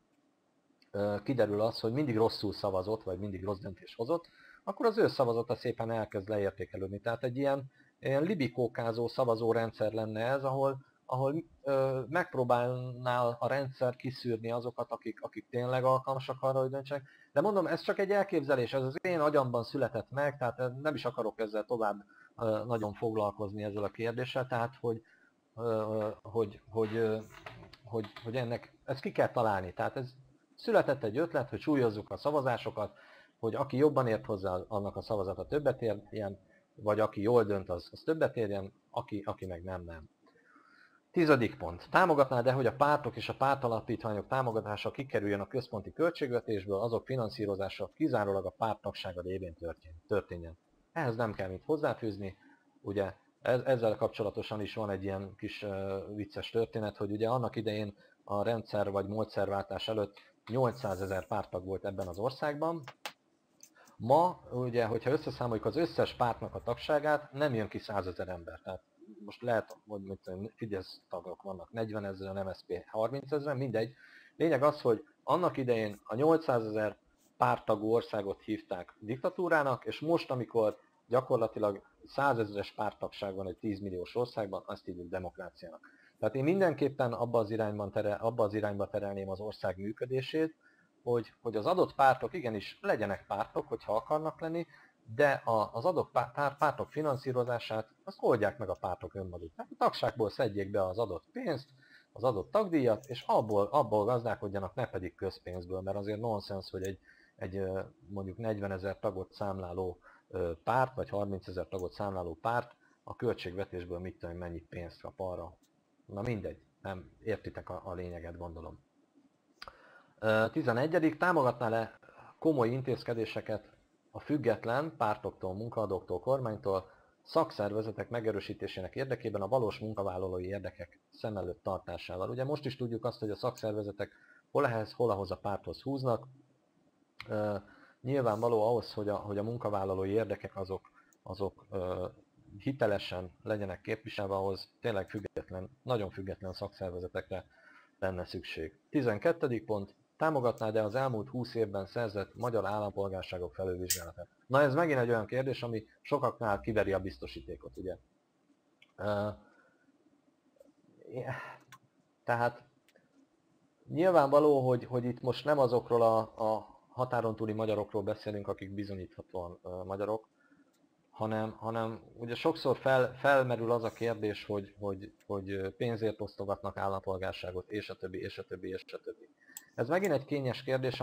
Speaker 4: kiderül az, hogy mindig rosszul szavazott, vagy mindig rossz döntés hozott, akkor az ő szavazata szépen elkezd leértékelődni. Tehát egy ilyen libikókázó szavazórendszer lenne ez, ahol megpróbálnál a rendszer kiszűrni azokat, akik tényleg alkalmasak arra, hogy döntsenek. De mondom, ez csak egy elképzelés, ez az én agyamban született meg, tehát nem is akarok ezzel tovább nagyon foglalkozni ezzel a kérdéssel, tehát hogy ennek ezt ki kell találni. Tehát ez született egy ötlet, hogy súlyozzuk a szavazásokat, hogy aki jobban ért hozzá, annak a szavazata többet érjen, vagy aki jól dönt, az többet érjen, aki meg nem. 10. pont. Támogatnád-e, hogy a pártok és a pártalapítványok támogatása kikerüljön a központi költségvetésből, azok finanszírozása kizárólag a párttagsága révén történjen? Ehhez nem kell mit hozzáfűzni, ugye ezzel kapcsolatosan is van egy ilyen kis vicces történet, hogy ugye annak idején a rendszer vagy módszerváltás előtt 800 000 párttag volt ebben az országban. Ma, ugye, hogyha összeszámoljuk az összes pártnak a tagságát, nem jön ki 100 000 ember. Tehát most lehet, hogy Fidesz tagok vannak 40 000, MSZP 30 000, mindegy. Lényeg az, hogy annak idején a 800 000 párttagú országot hívták diktatúrának, és most, amikor gyakorlatilag 100 000-es párttagság van egy 10 milliós országban, azt hívjuk demokráciának. Tehát én mindenképpen abba az irányba terelném az ország működését, hogy az adott pártok igenis legyenek pártok, hogyha akarnak lenni, de az adott pártok finanszírozását azt oldják meg a pártok önmaguk. Tehát a tagságból szedjék be az adott pénzt, az adott tagdíjat, és abból gazdálkodjanak, ne pedig közpénzből, mert azért nonsens, hogy egy mondjuk 40 000 tagot számláló párt, vagy 30 000 tagot számláló párt a költségvetésből mit tudom, mennyi pénzt kap arra. Na mindegy, nem értitek a lényeget, gondolom. 11. Támogatná-e komoly intézkedéseket a független pártoktól, munkaadóktól, kormánytól, szakszervezetek megerősítésének érdekében a valós munkavállalói érdekek szem előtt tartásával? Ugye most is tudjuk azt, hogy a szakszervezetek hol ehhez, hol ahhoz a párthoz húznak. Nyilvánvaló ahhoz, hogy a munkavállalói érdekek azok hitelesen legyenek képviselve, ahhoz tényleg nagyon független szakszervezetekre lenne szükség. 12. pont. Támogatnád-e az elmúlt 20 évben szerzett magyar állampolgárságok felülvizsgálatát? Na ez megint egy olyan kérdés, ami sokaknál kiveri a biztosítékot, ugye? Tehát nyilvánvaló, hogy itt most nem azokról a határon túli magyarokról beszélünk, akik bizonyíthatóan magyarok, hanem ugye sokszor felmerül az a kérdés, hogy pénzért osztogatnak állampolgárságot, és a többi, és a többi, és a többi. Ez megint egy kényes kérdés,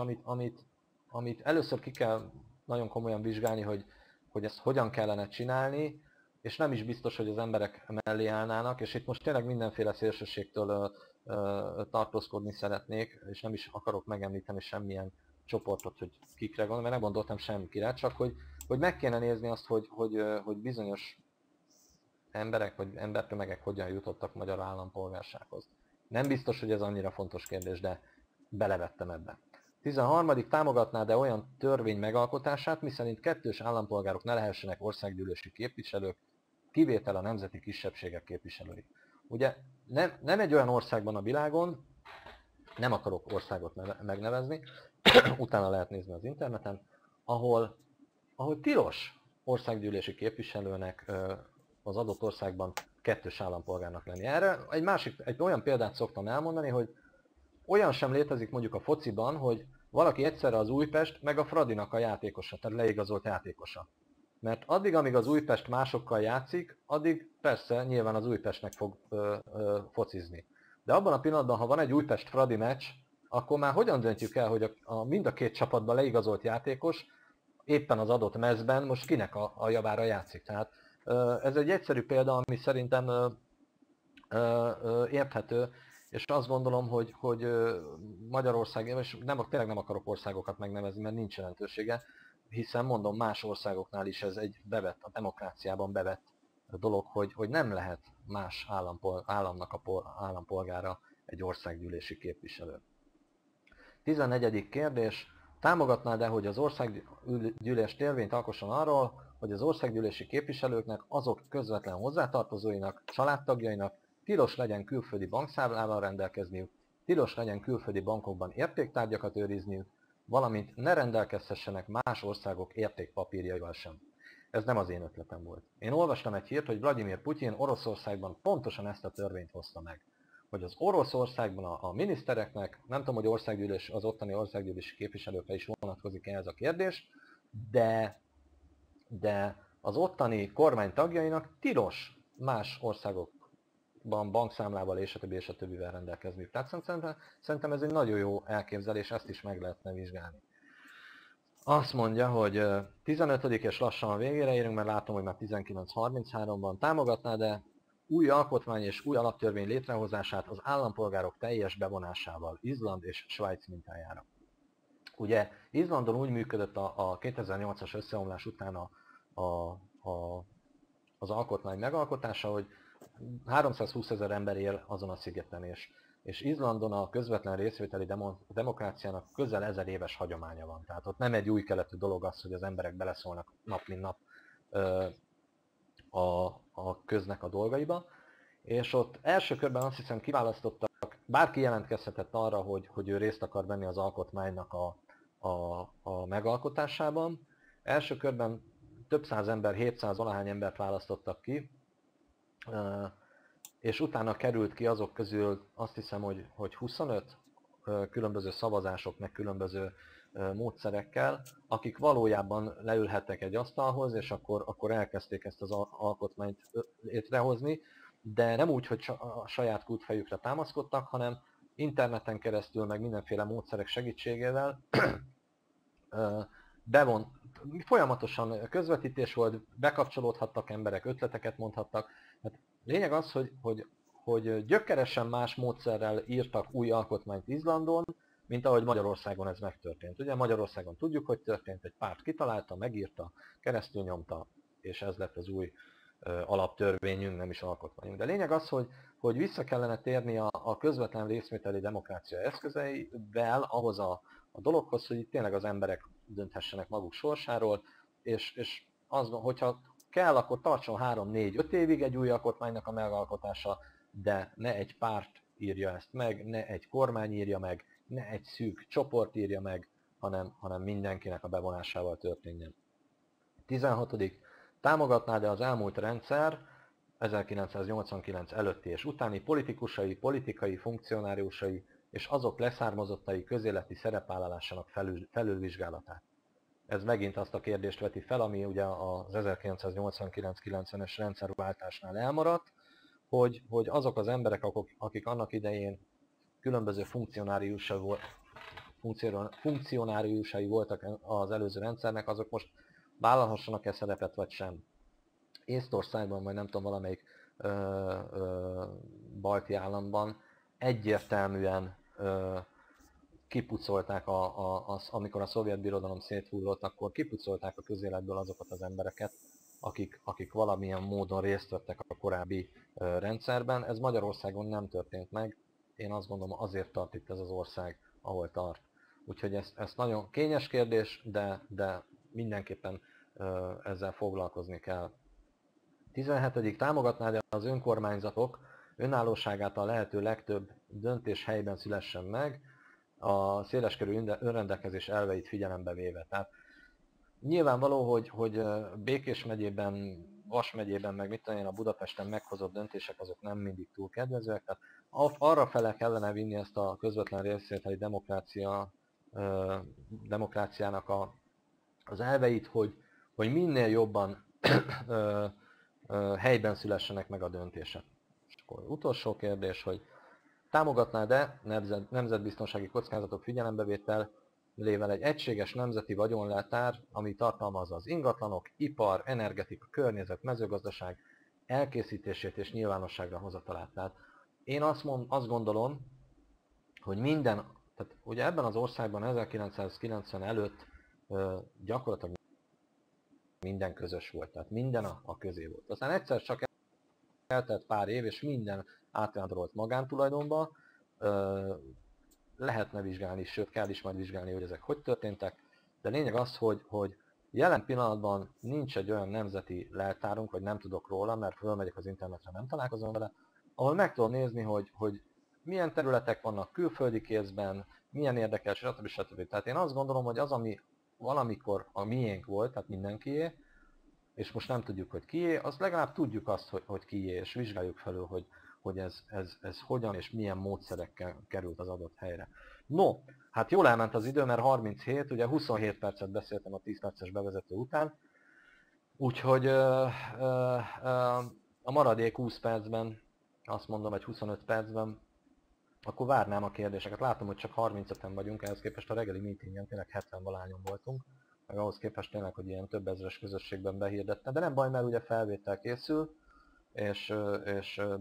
Speaker 4: amit először ki kell nagyon komolyan vizsgálni, hogy ezt hogyan kellene csinálni, és nem is biztos, hogy az emberek mellé állnának, és itt most tényleg mindenféle szélsőségtől tartózkodni szeretnék, és nem is akarok megemlíteni semmilyen csoportot, hogy kikre gondolom, mert nem gondoltam semmikire, csak hogy meg kéne nézni azt, hogy bizonyos emberek vagy embertömegek hogyan jutottak magyar állampolgársághoz. Nem biztos, hogy ez annyira fontos kérdés, de belevettem ebbe. 13. Támogatnád-e olyan törvény megalkotását, miszerint kettős állampolgárok ne lehessenek országgyűlési képviselők, kivétel a nemzeti kisebbségek képviselői? Ugye nem egy olyan országban a világon, nem akarok országot megnevezni, utána lehet nézni az interneten, ahol tilos országgyűlési képviselőnek az adott országban kettős állampolgárnak lenni. Erre egy olyan példát szoktam elmondani, hogy olyan sem létezik mondjuk a fociban, hogy valaki egyszerre az Újpest meg a Fradinak a játékosa, tehát leigazolt játékosa. Mert addig, amíg az Újpest másokkal játszik, addig persze nyilván az Újpestnek fog focizni. De abban a pillanatban, ha van egy Újpest-Fradi meccs, akkor már hogyan döntjük el, hogy mind a két csapatban leigazolt játékos éppen az adott mezben most kinek a javára játszik. Tehát ez egy egyszerű példa, ami szerintem érthető, és azt gondolom, hogy Magyarország, és tényleg nem akarok országokat megnevezni, mert nincs jelentősége, hiszen mondom, más országoknál is ez egy a demokráciában bevett dolog, hogy nem lehet más államnak a állampolgára egy országgyűlési képviselő. 14. kérdés. Támogatnád-e, hogy az országgyűlés törvényt alkosson arról, hogy az országgyűlési képviselőknek, azok közvetlen hozzátartozóinak, családtagjainak tilos legyen külföldi bankszámlával rendelkezniük, tilos legyen külföldi bankokban értéktárgyakat őrizniük, valamint ne rendelkezhessenek más országok értékpapírjaival sem. Ez nem az én ötletem volt. Én olvastam egy hírt, hogy Vladimir Putyin Oroszországban pontosan ezt a törvényt hozta meg. Hogy az Oroszországban a minisztereknek, nem tudom, hogy az ottani országgyűlési képviselőkre is vonatkozik ez a kérdés, de az ottani kormány tagjainak tilos más országokban bankszámlával és a többivel rendelkezniük. Tehát szerintem ez egy nagyon jó elképzelés, ezt is meg lehetne vizsgálni. Azt mondja, hogy 15. és lassan a végére érünk, mert látom, hogy már 19:33-ban. Támogatnád-e új alkotmány és új alaptörvény létrehozását az állampolgárok teljes bevonásával, Izland és Svájc mintájára? Ugye Izlandon úgy működött a 2008-as összeomlás után az alkotmány megalkotása, hogy 320 000 ember él azon a szigeten, és Izlandon a közvetlen részvételi demokráciának közel 1000 éves hagyománya van. Tehát ott nem egy új keletű dolog az, hogy az emberek beleszólnak nap mint nap a köznek a dolgaiba. És ott első körben azt hiszem kiválasztottak, bárki jelentkezhetett arra, hogy ő részt akar venni az alkotmánynak a megalkotásában. Első körben több száz ember, 700 valahány embert választottak ki, és utána került ki azok közül azt hiszem, hogy 25 különböző szavazások, meg különböző módszerekkel, akik valójában leülhettek egy asztalhoz, és akkor elkezdték ezt az alkotmányt létrehozni, de nem úgy, hogy a saját kútfejükre támaszkodtak, hanem interneten keresztül, meg mindenféle módszerek segítségével folyamatosan közvetítés volt, bekapcsolódhattak emberek, ötleteket mondhattak. Hát lényeg az, hogy gyökeresen más módszerrel írtak új alkotmányt Izlandon, mint ahogy Magyarországon ez megtörtént. Ugye Magyarországon tudjuk, hogy történt, egy párt kitalálta, megírta, keresztül nyomta, és ez lett az új alaptörvényünk, nem is alkotmányunk. De lényeg az, hogy vissza kellene térni a közvetlen részvételi demokrácia eszközeivel ahhoz a dologhoz, hogy itt tényleg az emberek dönthessenek maguk sorsáról, és az, hogyha kell, akkor tartson 3-4-5 évig egy új alkotmánynak a megalkotása, de ne egy párt írja ezt meg, ne egy kormány írja meg, ne egy szűk csoport írja meg, hanem mindenkinek a bevonásával történjen. 16. Támogatnád-e az elmúlt rendszer 1989 előtti és utáni politikusai, politikai funkcionáriusai és azok leszármazottai közéleti szerepvállalásának felülvizsgálatát? Ez megint azt a kérdést veti fel, ami ugye az 1989-90-es rendszerváltásnál elmaradt, hogy azok az emberek, akik annak idején különböző funkcionáriusai voltak az előző rendszernek, azok most vállalhassanak-e szerepet vagy sem. Észtországban, vagy nem tudom, valamelyik balti államban egyértelműen kipucolták, amikor a szovjet birodalom széthullott, akkor kipucolták a közéletből azokat az embereket, akik valamilyen módon részt vettek a korábbi rendszerben. Ez Magyarországon nem történt meg. Én azt gondolom, azért tart itt ez az ország, ahol tart. Úgyhogy ez nagyon kényes kérdés, de mindenképpen ezzel foglalkozni kell. 17. Támogatnád az önkormányzatok önállóságát a lehető legtöbb döntés helyben szülessen meg, a széleskörű önrendelkezés elveit figyelembe véve. Tehát nyilvánvaló, hogy Békés megyében, Vas megyében, meg mit tudom én, a Budapesten meghozott döntések azok nem mindig túl kedvezőek. Tehát arra fele kellene vinni ezt a közvetlen részvételi demokráciának az elveit, hogy minél jobban helyben szülessenek meg a döntések. És akkor utolsó kérdés, hogy támogatnád-e nemzetbiztonsági kockázatok figyelembevételével egy egységes nemzeti vagyonlátár, ami tartalmazza az ingatlanok, ipar, energetika, környezet, mezőgazdaság elkészítését és nyilvánosságra hozatalát. Tehát én azt gondolom, hogy tehát ugye ebben az országban 1990 előtt gyakorlatilag minden közös volt, tehát minden a közé volt. Aztán egyszer csak eltelt pár év, és minden átvándorolt magántulajdonba. Lehetne vizsgálni, sőt kell is majd vizsgálni, hogy ezek hogy történtek. De lényeg az, hogy jelen pillanatban nincs egy olyan nemzeti leltárunk, vagy nem tudok róla, mert fölmegyek az internetre, nem találkozom vele, ahol meg tudom nézni, hogy milyen területek vannak külföldi kézben, milyen érdekes, stb. Tehát én azt gondolom, hogy az, ami valamikor a miénk volt, tehát mindenkié, és most nem tudjuk, hogy kié, azt legalább tudjuk azt, hogy kié, és vizsgáljuk felül, hogy ez hogyan és milyen módszerekkel került az adott helyre. No, hát jól elment az idő, mert 37, ugye 27 percet beszéltem a 10 perces bevezető után, úgyhogy a maradék 20 percben, azt mondom, vagy 25 percben, akkor várnám a kérdéseket. Látom, hogy csak 35-en vagyunk, ehhez képest a reggeli meetingen tényleg 70-valányon voltunk, meg ahhoz képest tényleg, hogy ilyen több ezres közösségben behirdette, de nem baj, mert ugye felvétel készül, és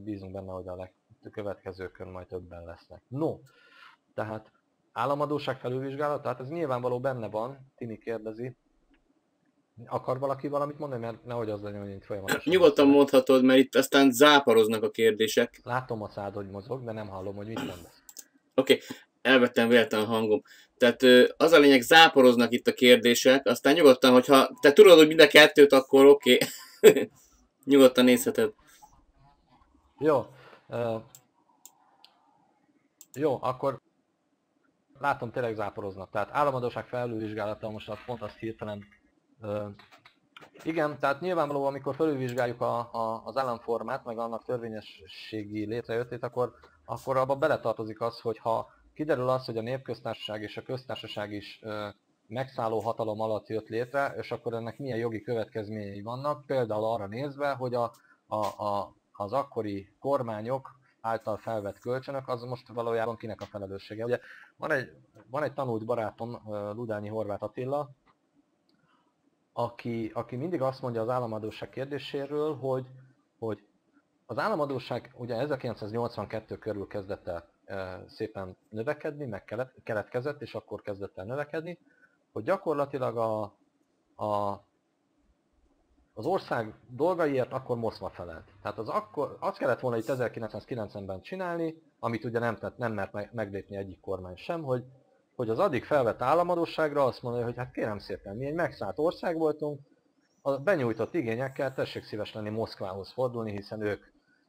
Speaker 4: bízunk benne, hogy a következőkön majd többen lesznek. No, tehát államadósság felülvizsgálat, tehát ez nyilvánvaló benne van, Tini kérdezi. Akar valaki valamit mondani, mert nehogy az legyen, hogy itt folyamatosan...
Speaker 2: Nyugodtan mondhatod, mert itt aztán záporoznak a kérdések.
Speaker 4: Látom a szád, hogy mozog, de nem hallom, hogy mit mondasz.
Speaker 2: Oké, elvettem véletlen a hangom. Tehát az a lényeg, záporoznak itt a kérdések, aztán nyugodtan, hogyha te tudod, hogy mind a kettőt, akkor oké. Nyugodtan nézheted.
Speaker 4: Jó. Jó, akkor látom, tényleg záporoznak. Tehát államadósság felülvizsgálata, most pont azt hirtelen... Igen, tehát nyilvánvalóan, amikor felülvizsgáljuk az államformát, meg annak törvényességi létrejöttét, akkor abba beletartozik az, hogy ha kiderül az, hogy a népköztársaság és a köztársaság is megszálló hatalom alatt jött létre, és akkor ennek milyen jogi következményei vannak, például arra nézve, hogy az akkori kormányok által felvett kölcsönök, az most valójában kinek a felelőssége. Ugye van egy tanult barátom, Ludányi Horváth Attila, aki mindig azt mondja az államadósság kérdéséről, hogy az államadósság ugye 1982 körül kezdett el szépen növekedni, meg keletkezett, és akkor kezdett el növekedni, hogy gyakorlatilag az ország dolgaiért akkor Moszkva felelt. Tehát azt kellett volna itt 1990-ben csinálni, amit ugye nem mert meglépni egyik kormány sem, hogy az addig felvett államadósságra azt mondja, hogy hát kérem szépen, mi egy megszállt ország voltunk, a benyújtott igényekkel tessék szíves lenni Moszkvához fordulni, hiszen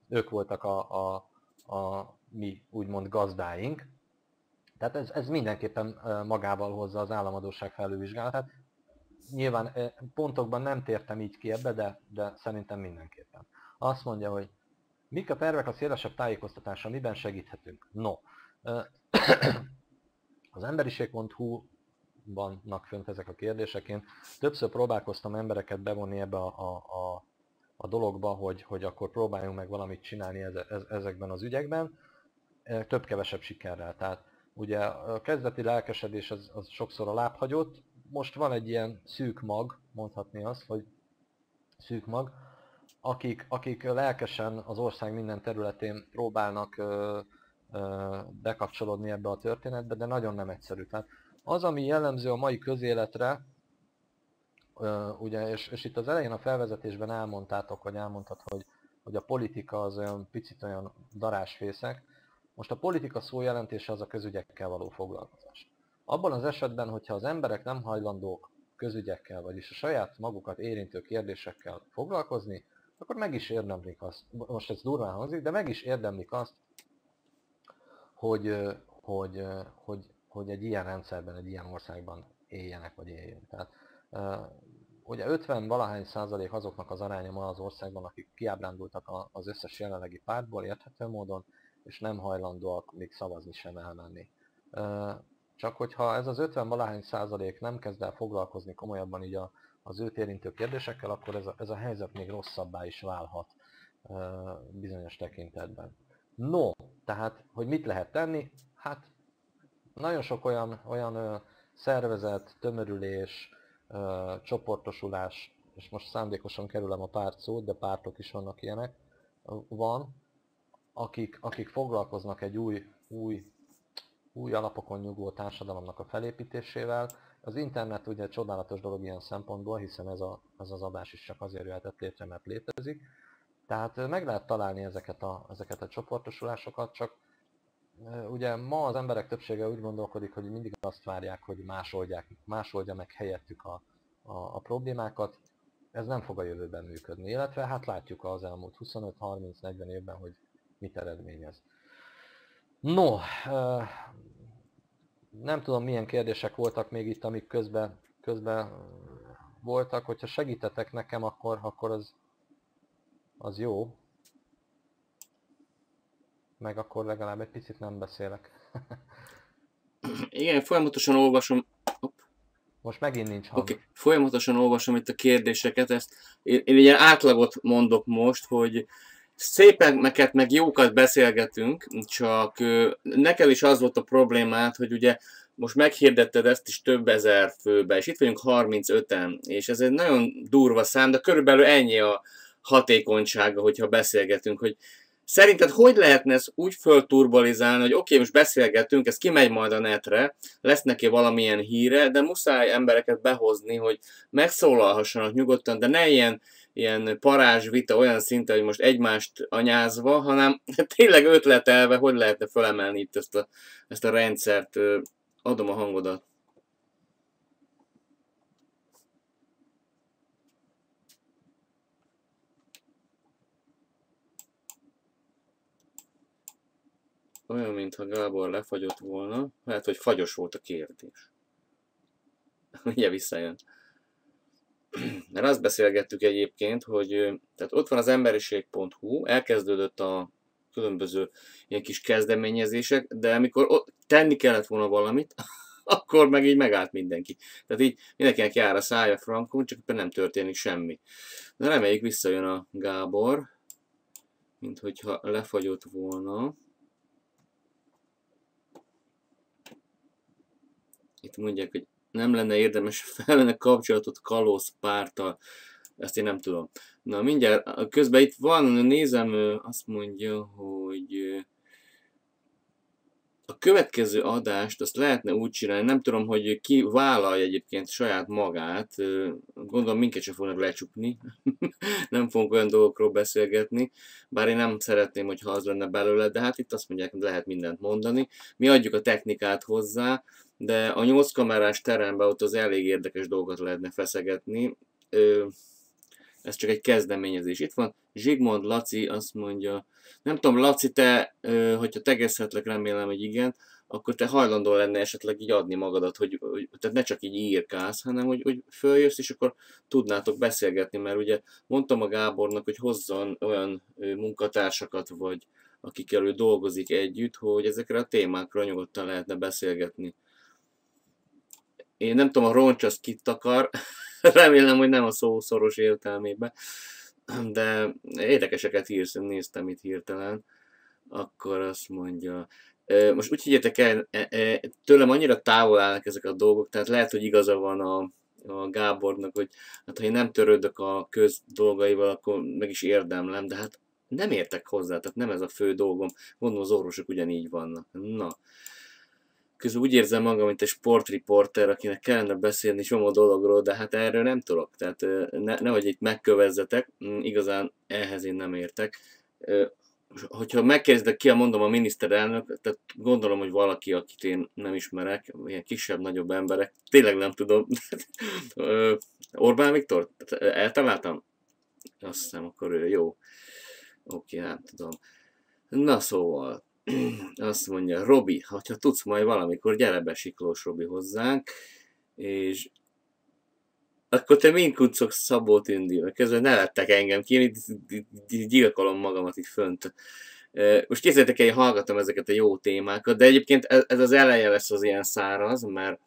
Speaker 4: ők voltak a mi úgymond gazdáink. Tehát ez mindenképpen magával hozza az államadósság felülvizsgálatát. Nyilván pontokban nem tértem így ki ebbe, de szerintem mindenképpen. Azt mondja, hogy mik a tervek a szélesebb tájékoztatásra, miben segíthetünk? No, az emberiség.hu-ban vannak fönt ezek a kérdések. Én többször próbálkoztam embereket bevonni ebbe a dologba, hogy akkor próbáljunk meg valamit csinálni ezekben az ügyekben, több-kevesebb sikerrel. Tehát ugye a kezdeti lelkesedés az sokszor a lábhagyott, most van egy ilyen szűk mag, mondhatni azt, hogy szűk mag, akik lelkesen az ország minden területén próbálnak bekapcsolódni ebbe a történetbe, de nagyon nem egyszerű. Tehát az, ami jellemző a mai közéletre, ugye, és itt az elején a felvezetésben elmondtátok, vagy elmondtad, hogy a politika az olyan picit olyan darásfészek. Most a politika szó jelentése az a közügyekkel való foglalkozás. Abban az esetben, hogyha az emberek nem hajlandók közügyekkel, vagyis a saját magukat érintő kérdésekkel foglalkozni, akkor meg is érdemlik azt, most ez durván hangzik, de meg is érdemlik azt, hogy egy ilyen rendszerben, egy ilyen országban éljenek, vagy éljünk. Tehát ugye 50-valahány% azoknak az aránya ma az országban, akik kiábrándultak az összes jelenlegi pártból érthető módon, és nem hajlandóak még szavazni sem elmenni. Csak hogyha ez az 50-valahány% nem kezd el foglalkozni komolyabban így az őt érintő kérdésekkel, akkor ez a helyzet még rosszabbá is válhat bizonyos tekintetben. No, tehát, hogy mit lehet tenni? Hát nagyon sok olyan szervezet, tömörülés, csoportosulás, és most szándékosan kerülem a párt szót, de pártok is vannak ilyenek, akik foglalkoznak egy új alapokon nyugvó társadalomnak a felépítésével. Az internet ugye csodálatos dolog ilyen szempontból, hiszen ez az adás is csak azért jöhetett létre, mert létezik. Tehát meg lehet találni ezeket a csoportosulásokat, csak ugye ma az emberek többsége úgy gondolkodik, hogy mindig azt várják, hogy más oldja meg helyettük a problémákat. Ez nem fog a jövőben működni, illetve hát látjuk az elmúlt 25-30-40 évben, hogy mit eredményez. No, nem tudom milyen kérdések voltak még itt, amik közben voltak. Hogyha segítetek nekem, akkor az jó. Meg akkor legalább egy picit nem beszélek.
Speaker 2: Igen, folyamatosan olvasom.
Speaker 4: Most megint nincs hang.
Speaker 2: Okay. Folyamatosan olvasom itt a kérdéseket. Én egy ilyen átlagot mondok most, hogy szépeket meg jókat beszélgetünk, csak neked is az volt a problémád, hogy ugye most meghirdetted ezt is több ezer főbe, és itt vagyunk 35-en, és ez egy nagyon durva szám, de körülbelül ennyi a hatékonysága, hogyha beszélgetünk, hogy szerinted hogy lehetne ezt úgy fölturbolizálni, hogy oké, most beszélgetünk, ez kimegy majd a netre, lesz neki valamilyen híre, de muszáj embereket behozni, hogy megszólalhassanak nyugodtan, de ne ilyen parázs vita olyan szinten, hogy most egymást anyázva, hanem tényleg ötletelve, hogy lehetne fölemelni itt ezt a rendszert. Adom a hangodat. Olyan, mintha Gábor lefagyott volna. Lehet, hogy fagyos volt a kérdés. Ugye visszajön. Mert azt beszélgettük egyébként, hogy tehát ott van az emberiség.hu, elkezdődött a különböző ilyen kis kezdeményezések, de amikor tenni kellett volna valamit, akkor meg így megállt mindenki. Tehát így mindenkinek jár a szája frankon, csak nem történik semmi. De reméljük visszajön a Gábor, mint hogyha lefagyott volna. Itt mondják, hogy nem lenne érdemes felvenni kapcsolatot kalóz párttal. Ezt én nem tudom. Na mindjárt, közben itt van, nézem, azt mondja, hogy a következő adást azt lehetne úgy csinálni, nem tudom, hogy ki vállalja egyébként saját magát, gondolom minket sem fognak lecsukni, nem fogunk olyan dolgokról beszélgetni, bár én nem szeretném, hogyha az lenne belőle, de hát itt azt mondják, hogy lehet mindent mondani. Mi adjuk a technikát hozzá, de a 8 kamerás teremben ott az elég érdekes dolgokat lehetne feszegetni. Ez csak egy kezdeményezés. Itt van Zsigmond Laci, azt mondja, nem tudom, Laci, te, hogyha tegezhetlek, remélem, hogy igen, akkor te hajlandó lenne esetleg így adni magadat, hogy tehát ne csak így írkálsz, hanem hogy följössz, és akkor tudnátok beszélgetni, mert ugye mondtam a Gábornak, hogy hozzon olyan munkatársakat, vagy akikkel ő dolgozik együtt, hogy ezekre a témákra nyugodtan lehetne beszélgetni. Én nem tudom, a roncs az kit akar, remélem, hogy nem a szó szoros értelmében, de érdekeseket írsz, néztem itt hirtelen, akkor azt mondja, most úgy higgyetek el, tőlem annyira távol állnak ezek a dolgok, tehát lehet, hogy igaza van a Gábornak, hogy hát ha én nem törődök a köz dolgaival, akkor meg is érdemlem, de hát nem értek hozzá, tehát nem ez a fő dolgom, gondolom az orvosok ugyanígy vannak. Na. Közben úgy érzem magam, mint egy sportriporter, akinek kellene beszélni csomó dologról, de hát erről nem tudok. Tehát nehogy itt megkövezzetek, igazán ehhez én nem értek. Hogyha megkérdezek ki, mondom a miniszterelnök, tehát gondolom, hogy valaki, akit én nem ismerek, ilyen kisebb-nagyobb emberek, tényleg nem tudom. Orbán Viktor? Eltaláltam? Azt hiszem, akkor ő jó. Oké, nem tudom. Na szóval... Azt mondja, Robi, ha tudsz majd valamikor, gyere be Siklós Robi hozzánk, és akkor te mind kuncogsz Szabó Tündével, közben ne lettek engem ki, én itt gyilkolom magamat itt fönt. Most képzeljétek el, én hallgatom ezeket a jó témákat, de egyébként ez az eleje lesz az ilyen száraz, mert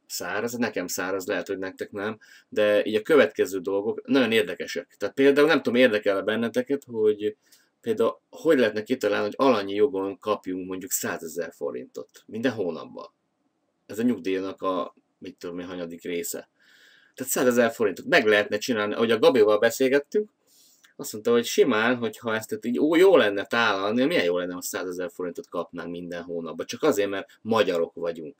Speaker 2: száraz, nekem száraz, lehet, hogy nektek nem, de így a következő dolgok nagyon érdekesek. Tehát például nem tudom, érdekel-e benneteket, hogy például hogy lehetne kitalálni, hogy alanyi jogon kapjunk mondjuk 100 000 forintot minden hónapban. Ez a nyugdíjnak a, mit tudom én, hanyadik része. Tehát 100 000 forintot meg lehetne csinálni, ahogy a Gabival beszélgettünk, azt mondta, hogy simán, hogyha ezt így jó lenne tálalni, milyen jó lenne, ha 100 000 forintot kapnánk minden hónapban, csak azért, mert magyarok vagyunk.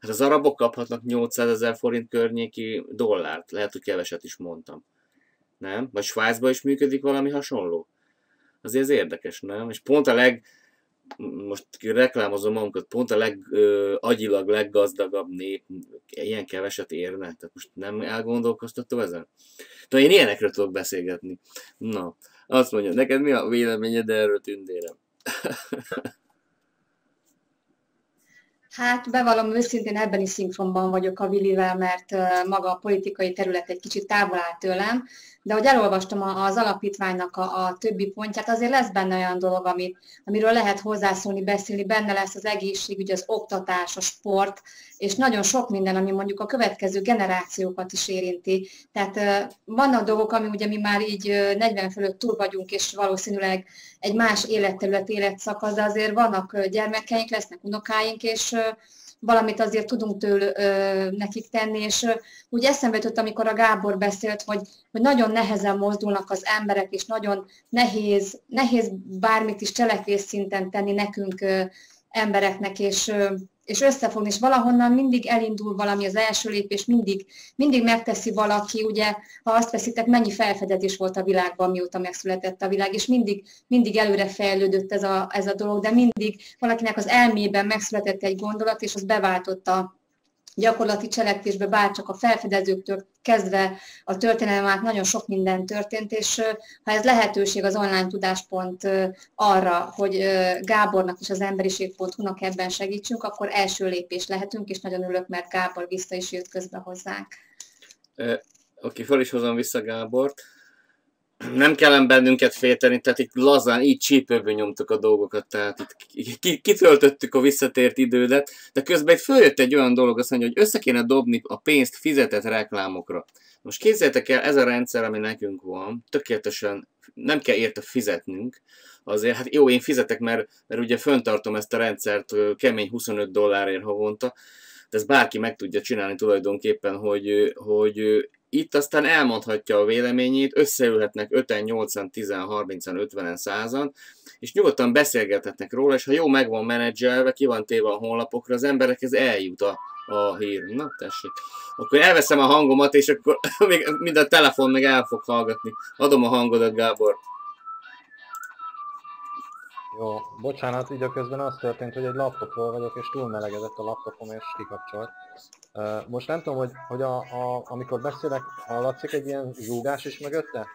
Speaker 2: Hát az arabok kaphatnak 800 000 forint környéki dollárt, lehet, hogy keveset is mondtam. Nem? Vagy Svájcban is működik valami hasonló? Azért ez érdekes, nem? És pont most reklámozom magunkat, pont agyilag leggazdagabb nép ilyen keveset érne, tehát most nem elgondolkoztató ezen? De én ilyenekről tudok beszélgetni. Na, azt mondja, neked mi a véleményed erről, Tündérem?
Speaker 3: Hát bevallom őszintén, ebben is szinkronban vagyok a Willivel, mert maga a politikai terület egy kicsit távol áll tőlem, de hogy elolvastam az alapítványnak a többi pontját, azért lesz benne olyan dolog, amiről lehet hozzászólni, beszélni, benne lesz az egészségügy, az oktatás, a sport, és nagyon sok minden, ami mondjuk a következő generációkat is érinti. Tehát vannak dolgok, ami ugye mi már így 40 fölött túl vagyunk, és valószínűleg egy más életterület, életszakasz, de azért vannak gyermekeink, lesznek unokáink, és valamit azért tudunk nekik tenni, és úgy eszembe jutott, amikor a Gábor beszélt, hogy nagyon nehezen mozdulnak az emberek, és nagyon nehéz bármit is cselekvés szinten tenni nekünk embereknek, és összefogni, és valahonnan mindig elindul valami, az első lépés mindig megteszi valaki, ugye, ha azt veszitek, mennyi felfedezés volt a világban, mióta megszületett a világ, és mindig előre fejlődött ez a dolog, de mindig valakinek az elmében megszületett egy gondolat, és az beváltotta gyakorlati cselekvésbe, bárcsak a felfedezőktől kezdve a történelem át nagyon sok minden történt, és ha ez lehetőség az online tudáspont arra, hogy Gábornak és az emberiség.hu-nak ebben segítsünk, akkor első lépés lehetünk, és nagyon örülök, mert Gábor vissza is jött közbe hozzánk.
Speaker 2: Oké, fel is hozom vissza Gábort. Nem kellene bennünket félteni, tehát itt lazán, így csípőből nyomtuk a dolgokat, tehát itt kitöltöttük a visszatért idődet, de közben itt följött egy olyan dolog, azt mondja, hogy össze kéne dobni a pénzt fizetett reklámokra. Most képzeljétek el, ez a rendszer, ami nekünk van, tökéletesen nem kell érte fizetnünk, azért, hát jó, én fizetek, mert ugye föntartom ezt a rendszert kemény $25 havonta, de ezt bárki meg tudja csinálni tulajdonképpen, hogy itt aztán elmondhatja a véleményét, összeülhetnek 5-en, 8-an, 10-en, 30-an, 50-en, 100-an, és nyugodtan beszélgethetnek róla, és ha jó meg van menedzselve, ki van téve a honlapokra, az emberekhez eljut a hír. Na, tessék. Akkor elveszem a hangomat, és akkor még mind a telefon meg el fog hallgatni. Adom a hangodat, Gábor.
Speaker 4: Jó, bocsánat, időközben az történt, hogy egy laptopról vagyok, és túlmelegedett a laptopom, és kikapcsolt. Most nem tudom, hogy amikor beszélek, hallatszik egy ilyen zúgás is mögötte?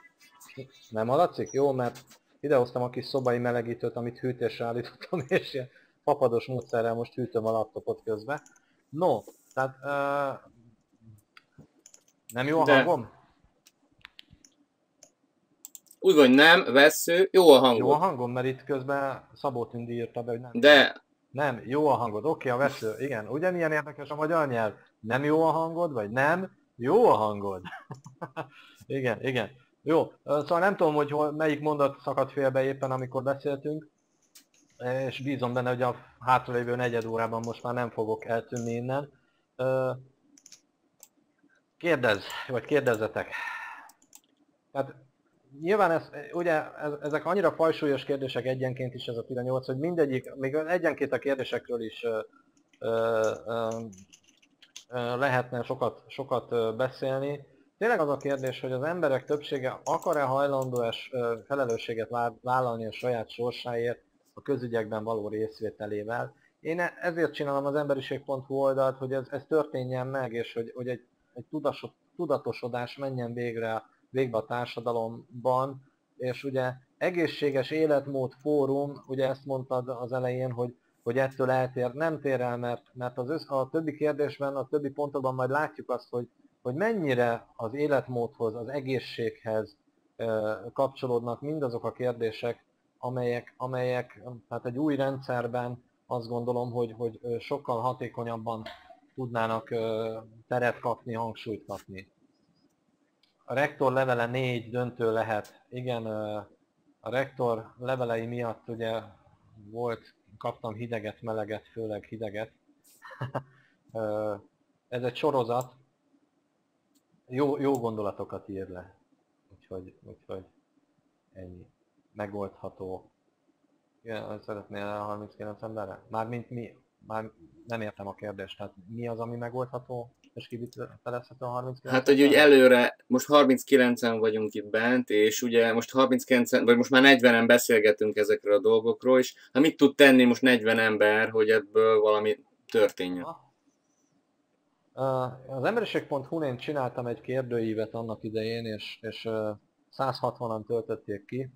Speaker 4: Nem hallatszik? Jó, mert idehoztam a kis szobai melegítőt, amit hűtésre állítottam, és ilyen papados módszerrel most hűtöm a laptopot közben. No, tehát nem jó a hangom?
Speaker 2: Úgy van, nem, vessző, jó a hangod.
Speaker 4: Jó a hangom, mert itt közben Szabó Tündi írta be, hogy nem.
Speaker 2: De...
Speaker 4: Nem, jó a hangod, oké, a vesző, igen, ugyanilyen érdekes a magyar nyelv. Nem jó a hangod, vagy nem, jó a hangod. Igen, igen. Jó, szóval nem tudom, hogy melyik mondat szakadt félbe éppen, amikor beszéltünk, és bízom benne, hogy a hátralévő negyed órában most már nem fogok eltűnni innen. Kérdezz, vagy kérdezzetek. Tehát nyilván ezek annyira fajsúlyos kérdések egyenként is ez a 18, hogy mindegyik, még egyenként a kérdésekről is lehetne sokat beszélni. Tényleg az a kérdés, hogy az emberek többsége akar-e hajlandó felelősséget vállalni a saját sorsáért a közügyekben való részvételével. Én ezért csinálom az emberiség.hu oldalt, hogy ez történjen meg, és hogy egy tudatosodás menjen végbe a társadalomban, és ugye egészséges életmód fórum, ugye ezt mondtad az elején, hogy ettől eltér, nem tér el, mert a többi kérdésben, a többi pontokban majd látjuk azt, hogy mennyire az életmódhoz, az egészséghez kapcsolódnak mindazok a kérdések, amelyek tehát egy új rendszerben azt gondolom, hogy sokkal hatékonyabban tudnának teret kapni, hangsúlyt kapni. A rektor levele 4 döntő lehet. Igen, a rektor levelei miatt ugye kaptam hideget, meleget, főleg hideget. Ez egy sorozat. Jó gondolatokat ír le. Úgyhogy ennyi. Megoldható. Igen, szeretnél a 39 emberre? Mármint mi? Már nem értem a kérdést. Tehát mi az, ami megoldható? És kivitelezhető a 39?
Speaker 2: Hát, hogy úgy előre, most 39-en vagyunk itt bent, és ugye most 39-en, vagy most már 40-en beszélgetünk ezekről a dolgokról, és hát mit tud tenni most 40 ember, hogy ebből valami történjen?
Speaker 4: Az emberiség.hu-n én csináltam egy kérdőívet annak idején, és 160-an töltötték ki,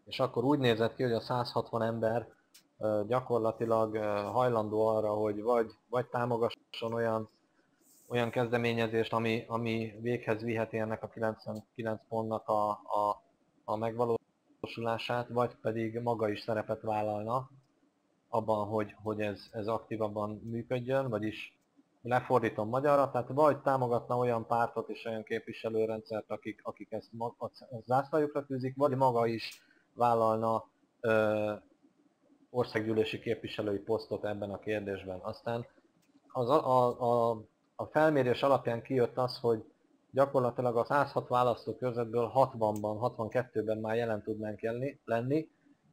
Speaker 4: és akkor úgy nézett ki, hogy a 160 ember gyakorlatilag hajlandó arra, hogy vagy támogasson olyan kezdeményezést, ami véghez viheti ennek a 99 pontnak a megvalósulását, vagy pedig maga is szerepet vállalna abban, hogy ez aktívabban működjön, vagyis lefordítom magyarra, tehát vagy támogatna olyan pártot és olyan képviselőrendszert, akik ezt zászlajukra tűzik, vagy maga is vállalna országgyűlési képviselői posztot ebben a kérdésben. Aztán a felmérés alapján kijött az, hogy gyakorlatilag a 106 választókörzetből 60-ban, 62-ben már jelen tudnánk lenni,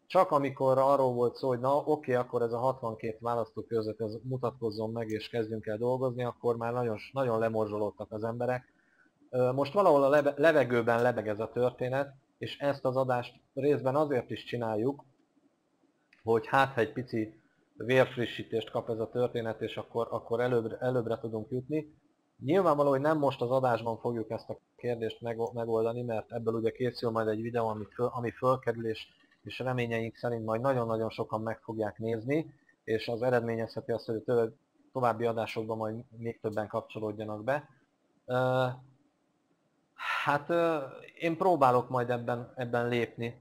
Speaker 4: csak amikor arról volt szó, hogy na oké, akkor ez a 62 választókörzet ez mutatkozzon meg és kezdjünk el dolgozni, akkor már nagyon lemorzsolódtak az emberek. Most valahol a levegőben lebeg ez a történet, és ezt az adást részben azért is csináljuk, hogy hát egy pici vérfrissítést kap ez a történet, és akkor előbbre tudunk jutni. Nyilvánvaló, hogy nem most az adásban fogjuk ezt a kérdést megoldani, mert ebből ugye készül majd egy videó, ami fölkerül, és reményeink szerint majd nagyon-nagyon sokan meg fogják nézni, és az eredményezheti azt, hogy a további adásokban majd még többen kapcsolódjanak be. Hát én próbálok majd ebben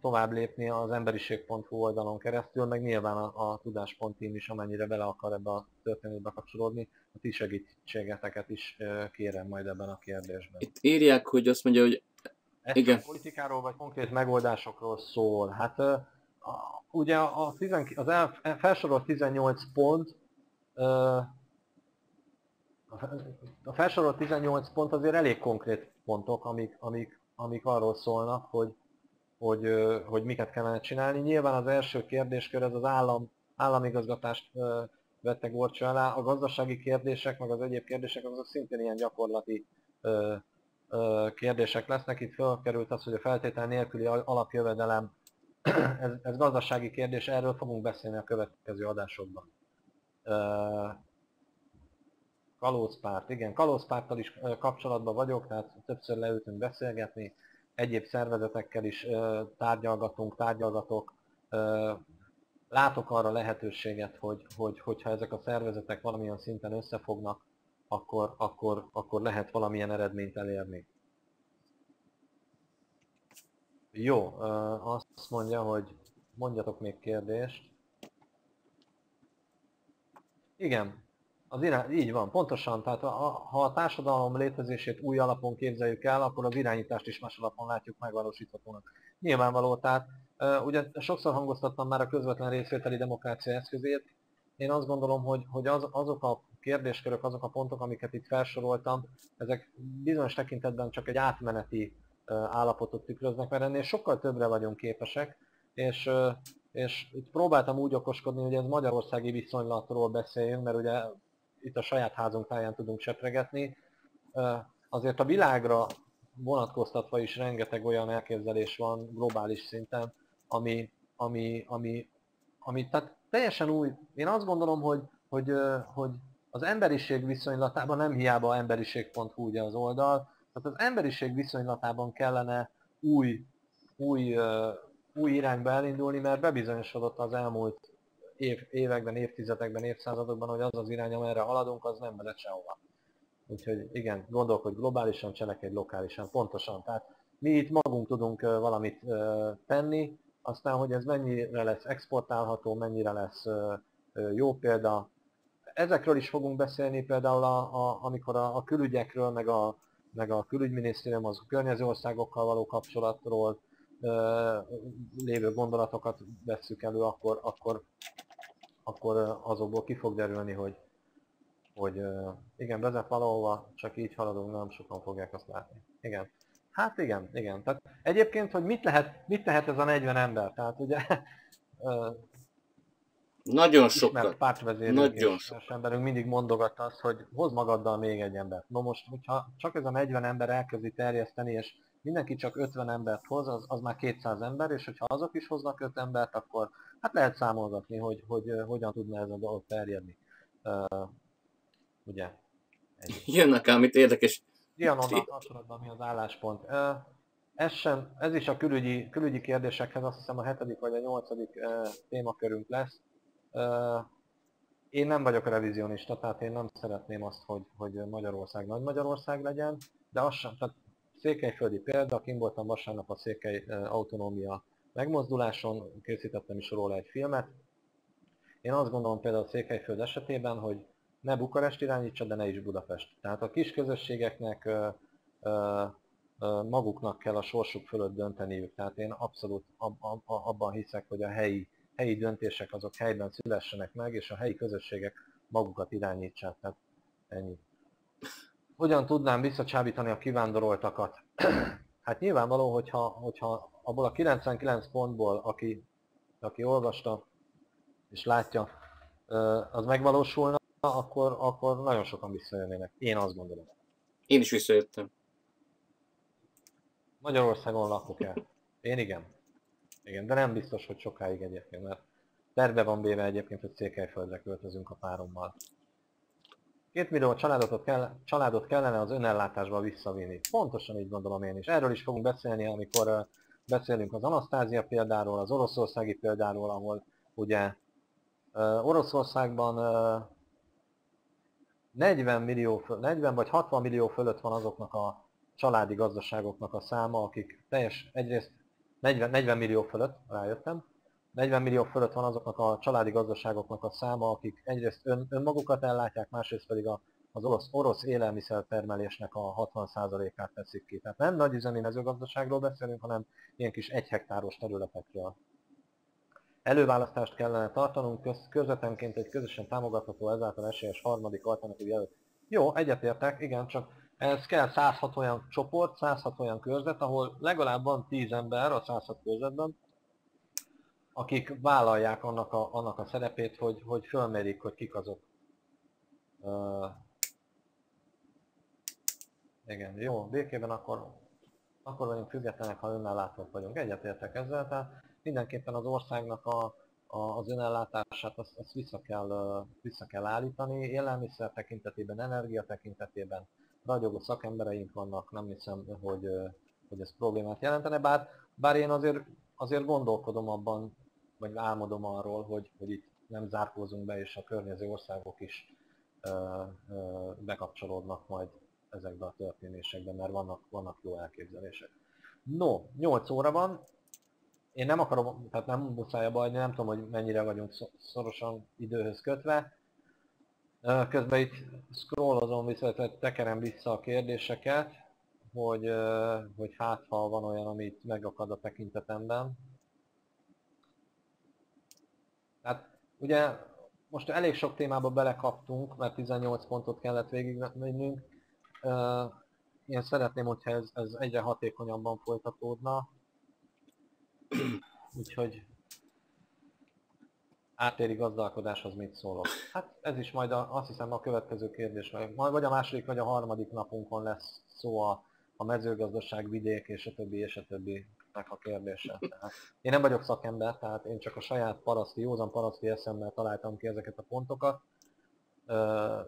Speaker 4: tovább lépni az emberiség.hu oldalon keresztül, meg nyilván a tudás.in is, amennyire bele akar ebbe a történetbe kapcsolódni, a ti segítségeteket is kérem majd ebben a kérdésben.
Speaker 2: Itt írják, hogy azt mondja, hogy
Speaker 4: ez
Speaker 2: igen.
Speaker 4: Politikáról vagy konkrét megoldásokról szól. Hát ugye az felsorolt 18 pont A felsorolt 18 pont azért elég konkrét pontok, amik arról szólnak, hogy miket kellene csinálni. Nyilván az első kérdéskör ez az államigazgatást vette górcső alá, a gazdasági kérdések, meg az egyéb kérdések azok szintén ilyen gyakorlati kérdések lesznek. Itt felkerült az, hogy a feltétel nélküli alapjövedelem, ez gazdasági kérdés, erről fogunk beszélni a következő adásokban. Kalózpárt, igen, kalózpárttal is kapcsolatban vagyok, tehát többször leültünk beszélgetni, egyéb szervezetekkel is tárgyalgatok. Látok arra lehetőséget, hogyha ezek a szervezetek valamilyen szinten összefognak, akkor lehet valamilyen eredményt elérni. Jó, azt mondja, hogy mondjatok még kérdést. Igen, így van, pontosan. Tehát ha a társadalom létezését új alapon képzeljük el, akkor az irányítást is más alapon látjuk megvalósíthatónak. Nyilvánvaló, tehát ugye sokszor hangoztattam már a közvetlen részvételi demokrácia eszközét. Én azt gondolom, hogy azok a kérdéskörök, azok a pontok, amiket itt felsoroltam, ezek bizonyos tekintetben csak egy átmeneti állapotot tükröznek, mert ennél sokkal többre vagyunk képesek, és itt próbáltam úgy okoskodni, hogy ez magyarországi viszonylatról beszéljünk, mert ugye itt a saját házunk táján tudunk sepregetni. Azért a világra vonatkoztatva is rengeteg olyan elképzelés van globális szinten, ami tehát teljesen új. Én azt gondolom, hogy az emberiség viszonylatában, nem hiába emberiség.hu ugye az oldal, tehát az emberiség viszonylatában kellene új irányba elindulni, mert bebizonyosodott az elmúlt években, évtizedekben, évszázadokban, hogy az az irány, amerre haladunk, az nem vezet sehova. Úgyhogy igen, gondolkodj globálisan, cselekedj lokálisan, pontosan. Tehát mi itt magunk tudunk valamit tenni, aztán, hogy ez mennyire lesz exportálható, mennyire lesz jó példa. Ezekről is fogunk beszélni, például amikor a külügyekről, meg a külügyminisztérium, az a környező országokkal való kapcsolatról lévő gondolatokat vesszük elő, akkor azokból ki fog derülni, hogy igen, vezet valahova, csak így haladunk, nem sokan fogják azt látni. Igen. Hát igen. Tehát egyébként, hogy mit tehet ez a 40 ember? Tehát ugye
Speaker 2: nagyon
Speaker 4: ismert
Speaker 2: sokat.
Speaker 4: pártvezérünk és emberünk mindig mondogatta azt, hogy hozd magaddal még egy embert. No most, hogyha csak ez a 40 ember elkezdi terjeszteni, és mindenki csak 50 embert hoz, az már 200 ember, és hogyha azok is hoznak 5 embert, akkor hát lehet számolgatni, hogy hogyan tudna ez a dolog terjedni. Ugye?
Speaker 2: Jönnek ám itt érdekes.
Speaker 4: Trianonnal kapcsolatban mi az álláspont? Ez is a külügyi kérdésekhez, azt hiszem a 7. vagy a 8. témakörünk lesz. Én nem vagyok revizionista, tehát én nem szeretném azt, hogy Magyarország Nagy Magyarország legyen, de az sem, tehát székelyföldi példa, kint voltam vasárnap a Székely autonómia megmozduláson, készítettem is róla egy filmet. Én azt gondolom például a Székelyföld esetében, hogy ne Bukarest irányítsa, de ne is Budapest. Tehát a kis közösségeknek maguknak kell a sorsuk fölött dönteniük. Tehát én abszolút abban hiszek, hogy a helyi döntések azok helyben szülessenek meg, és a helyi közösségek magukat irányítsák. Tehát ennyi. Hogyan tudnám visszacsábítani a kivándoroltakat? Hát nyilvánvaló, hogyha abból a 99 pontból, aki olvasta és látja, az megvalósulna, akkor nagyon sokan visszajönnének. Én azt gondolom.
Speaker 2: Én is visszajöttem.
Speaker 4: Magyarországon lakok el. Én igen. Igen, de nem biztos, hogy sokáig egyébként, mert terve van véve egyébként, hogy Székelyföldre költözünk a párommal. 2 millió családot kellene az önellátásba visszavinni. Pontosan így gondolom én is. Erről is fogunk beszélni, amikor beszélünk az Anasztázia példáról, az oroszországi példáról, ahol ugye Oroszországban 40 vagy 60 millió fölött van azoknak a családi gazdaságoknak a száma, akik egyrészt 40 millió fölött, rájöttem, 40 millió fölött van azoknak a családi gazdaságoknak a száma, akik egyrészt önmagukat ellátják, másrészt pedig az orosz élelmiszertermelésnek a 60%-át teszik ki. Tehát nem nagyüzemi mezőgazdaságról beszélünk, hanem ilyen kis 1 hektáros területekről. Előválasztást kellene tartanunk, közvetenként egy közösen támogatható, ezáltal esélyes harmadik alternatív jelölt Jó, egyetértek, igen, csak ez kell 106 olyan csoport, 106 olyan körzet, ahol legalább van 10 ember a 106 körzetben, akik vállalják annak a szerepét, hogy fölmérik, hogy kik azok. Igen, jó, békében akkor vagyunk függetlenek, ha önellátók vagyunk. Egyetértek ezzel, tehát mindenképpen az országnak az önellátását azt vissza kell állítani. Élelmiszer tekintetében, energia tekintetében ragyogó szakembereink vannak, nem hiszem, hogy ez problémát jelentene, bár én azért gondolkodom abban, vagy álmodom arról, hogy itt nem zárkózunk be, és a környező országok is bekapcsolódnak majd ezekbe a történésekben, mert vannak jó elképzelések. No, 8 óra van. Én nem akarom, tehát nem muszáj bajni, nem tudom, hogy mennyire vagyunk szorosan időhöz kötve. Közben itt scrollozom vissza, tekerem vissza a kérdéseket, hogy hát ha van olyan, amit megakad a tekintetemben. Hát ugye most elég sok témába belekaptunk, mert 18 pontot kellett végigmennünk. Én szeretném, hogyha ez egyre hatékonyabban folytatódna. Úgyhogy áttéri gazdálkodáshoz mit szólok? Hát ez is majd azt hiszem a következő kérdés, vagy a második, vagy a harmadik napunkon lesz szó a mezőgazdaság, vidék és a többinek a kérdése. Tehát én nem vagyok szakember, tehát én csak a saját józan paraszti eszemmel találtam ki ezeket a pontokat.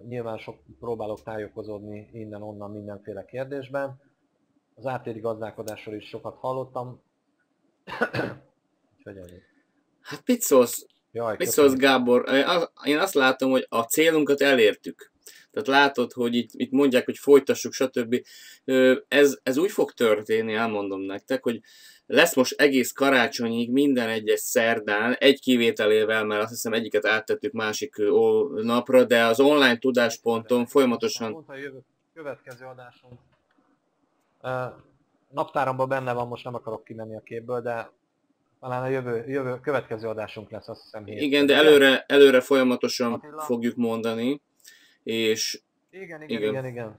Speaker 4: Nyilván próbálok tájékozódni innen-onnan mindenféle kérdésben. Az áttéri gazdálkodásról is sokat hallottam.
Speaker 2: Hát mit szólsz, Gábor? Én azt látom, hogy a célunkat elértük. Tehát látod, hogy itt mondják, hogy folytassuk, stb. Ez úgy fog történni, elmondom nektek, hogy lesz most egész karácsonyig minden egyes szerdán, egy kivételével, mert azt hiszem egyiket áttettük másik napra, de az online tudásponton folyamatosan...
Speaker 4: Mondta a következő adásunk. Naptáramban benne van, most nem akarok kimenni a képből, de talán a következő adásunk lesz, azt hiszem hétfőn.
Speaker 2: Igen, de előre folyamatosan Attila fogjuk mondani, és...
Speaker 4: Igen.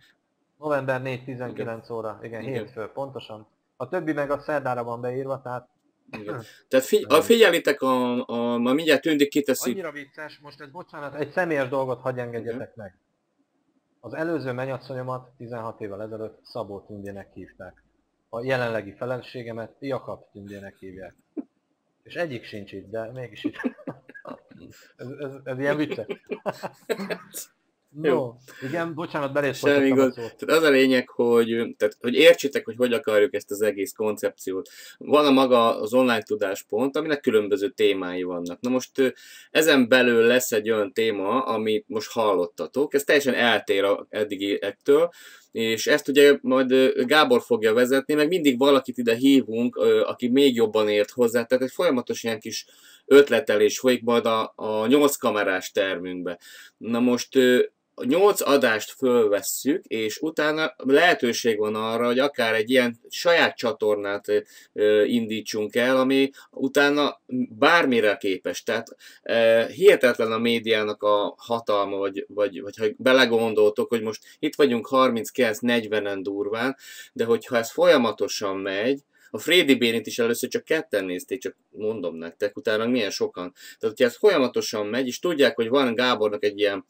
Speaker 4: November 4-19 óra, igen, hétfő, pontosan. A többi meg a szerdára van beírva, tehát...
Speaker 2: Igen. Tehát figyelitek, ma mindjárt Tündi kiteszi...
Speaker 4: Annyira vicces, most egy bocsánat, egy személyes dolgot hadd engedjetek meg. Az előző mennyasszonyomat 16 évvel ezelőtt Szabó Tündének hívták. A jelenlegi feleségemet Jakab Tündének hívják. És egyik sincs itt, de mégis itt. ez ilyen vicces. No, igen, bocsánat,
Speaker 2: belétfolytattam a szót. Tehát az a lényeg, hogy értsétek, hogy akarjuk ezt az egész koncepciót. Van a maga az online tudáspont, aminek különböző témái vannak. Na most ezen belül lesz egy olyan téma, amit most hallottatok, ez teljesen eltér az eddigiektől, és ezt ugye majd Gábor fogja vezetni, meg mindig valakit ide hívunk, aki még jobban ért hozzá, tehát egy folyamatos ilyen kis ötletelés folyik majd a 8 kamerás tervünkbe. Na most a 8 adást fölvesszük, és utána lehetőség van arra, hogy akár egy ilyen saját csatornát indítsunk el, ami utána bármire képes. Tehát hihetetlen a médiának a hatalma, vagy ha belegondoltok, hogy most itt vagyunk 39-40-en durván, de hogyha ez folyamatosan megy, a Frédi Bénit is először csak ketten nézték, csak mondom nektek, utána milyen sokan. Tehát, hogyha ez folyamatosan megy, és tudják, hogy van Gábornak egy ilyen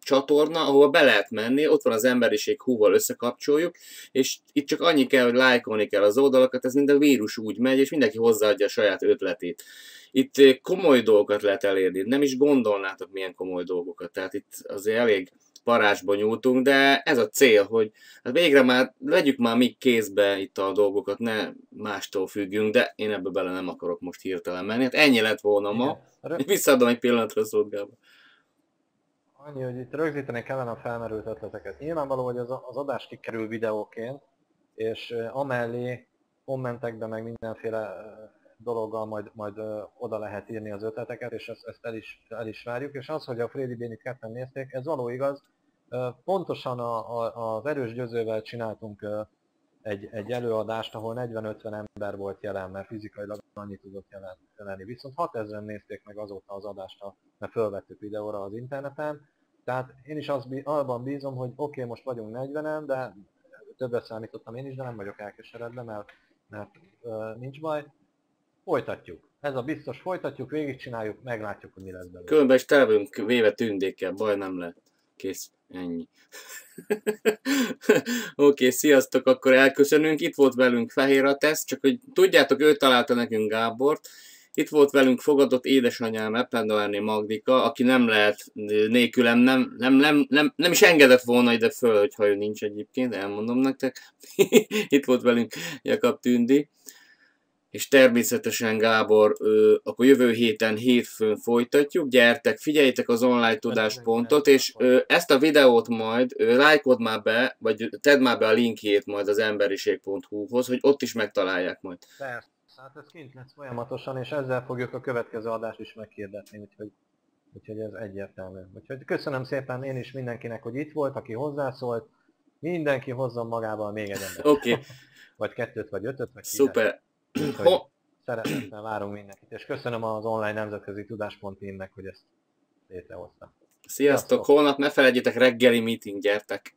Speaker 2: csatorna, ahol be lehet menni, ott van az emberiség húval összekapcsoljuk, és itt csak annyi kell, hogy lájkolni kell az oldalakat, ez minden vírus úgy megy, és mindenki hozzáadja a saját ötletét. Itt komoly dolgokat lehet elérni, nem is gondolnátok milyen komoly dolgokat, tehát itt azért elég parázsba nyúltunk, de ez a cél, hogy hát végre már vegyük már mi kézbe itt a dolgokat, ne mástól függjünk, de én ebbe bele nem akarok most hirtelen menni. Hát ennyi lett volna ma. Visszaadom egy pillanatra a szót, Gábor.
Speaker 4: Annyi, hogy itt rögzíteni kellene a felmerült ötleteket. Nyilvánvaló, hogy az adás kikerül videóként, és amellé kommentekbe meg mindenféle dologgal majd oda lehet írni az ötleteket, és ezt el is várjuk. És az, hogy a Frédi Bénit ketten nézték, ez való igaz. Pontosan az Erős Győzővel csináltunk egy előadást, ahol 40-50 ember volt jelen, mert fizikailag annyi tudott jelenni. Viszont 6000-en nézték meg azóta az adást, mert fölvettük videóra az interneten. Tehát én is abban bízom, hogy oké, most vagyunk 40-en, de többet számítottam én is, de nem vagyok elkeseredve, mert nincs baj. Folytatjuk. Ez a biztos, folytatjuk, végigcsináljuk, meglátjuk, hogy mi lesz belőle.
Speaker 2: Különben is tele vagyunk véve tündékkel, baj nem lehet. Kész, ennyi. Oké, sziasztok, akkor elköszönünk. Itt volt velünk Fehér Atesz, csak hogy tudjátok, ő találta nekünk Gábort. Itt volt velünk fogadott édesanyám Ependoárné Magdika, aki nem lehet nélkülem, nem is engedett volna ide föl, hogyha ő nincs egyébként, elmondom nektek. Itt volt velünk Jakab Tündi. És természetesen Gábor, akkor jövő hétfőn folytatjuk, gyertek, figyeljétek az online tudáspontot, és ezt a videót majd lájkod már be, vagy tedd már be a linkjét majd az emberiség.hu-hoz, hogy ott is megtalálják majd.
Speaker 4: Persze, hát ez kint lesz folyamatosan, és ezzel fogjuk a következő adást is meghirdetni, úgyhogy ez egyértelmű. Úgyhogy köszönöm szépen én is mindenkinek, hogy itt volt, aki hozzászólt, mindenki hozzon magával még egy embert.
Speaker 2: Oké.
Speaker 4: Vagy 2 vagy 5 vagy 10.
Speaker 2: Szuper.
Speaker 4: Szeretettel várunk mindenkit, és köszönöm az online nemzetközi tudáspont-teamnek, hogy ezt létrehozta.
Speaker 2: Sziasztok, holnap ne felejtjétek, reggeli meeting, gyertek!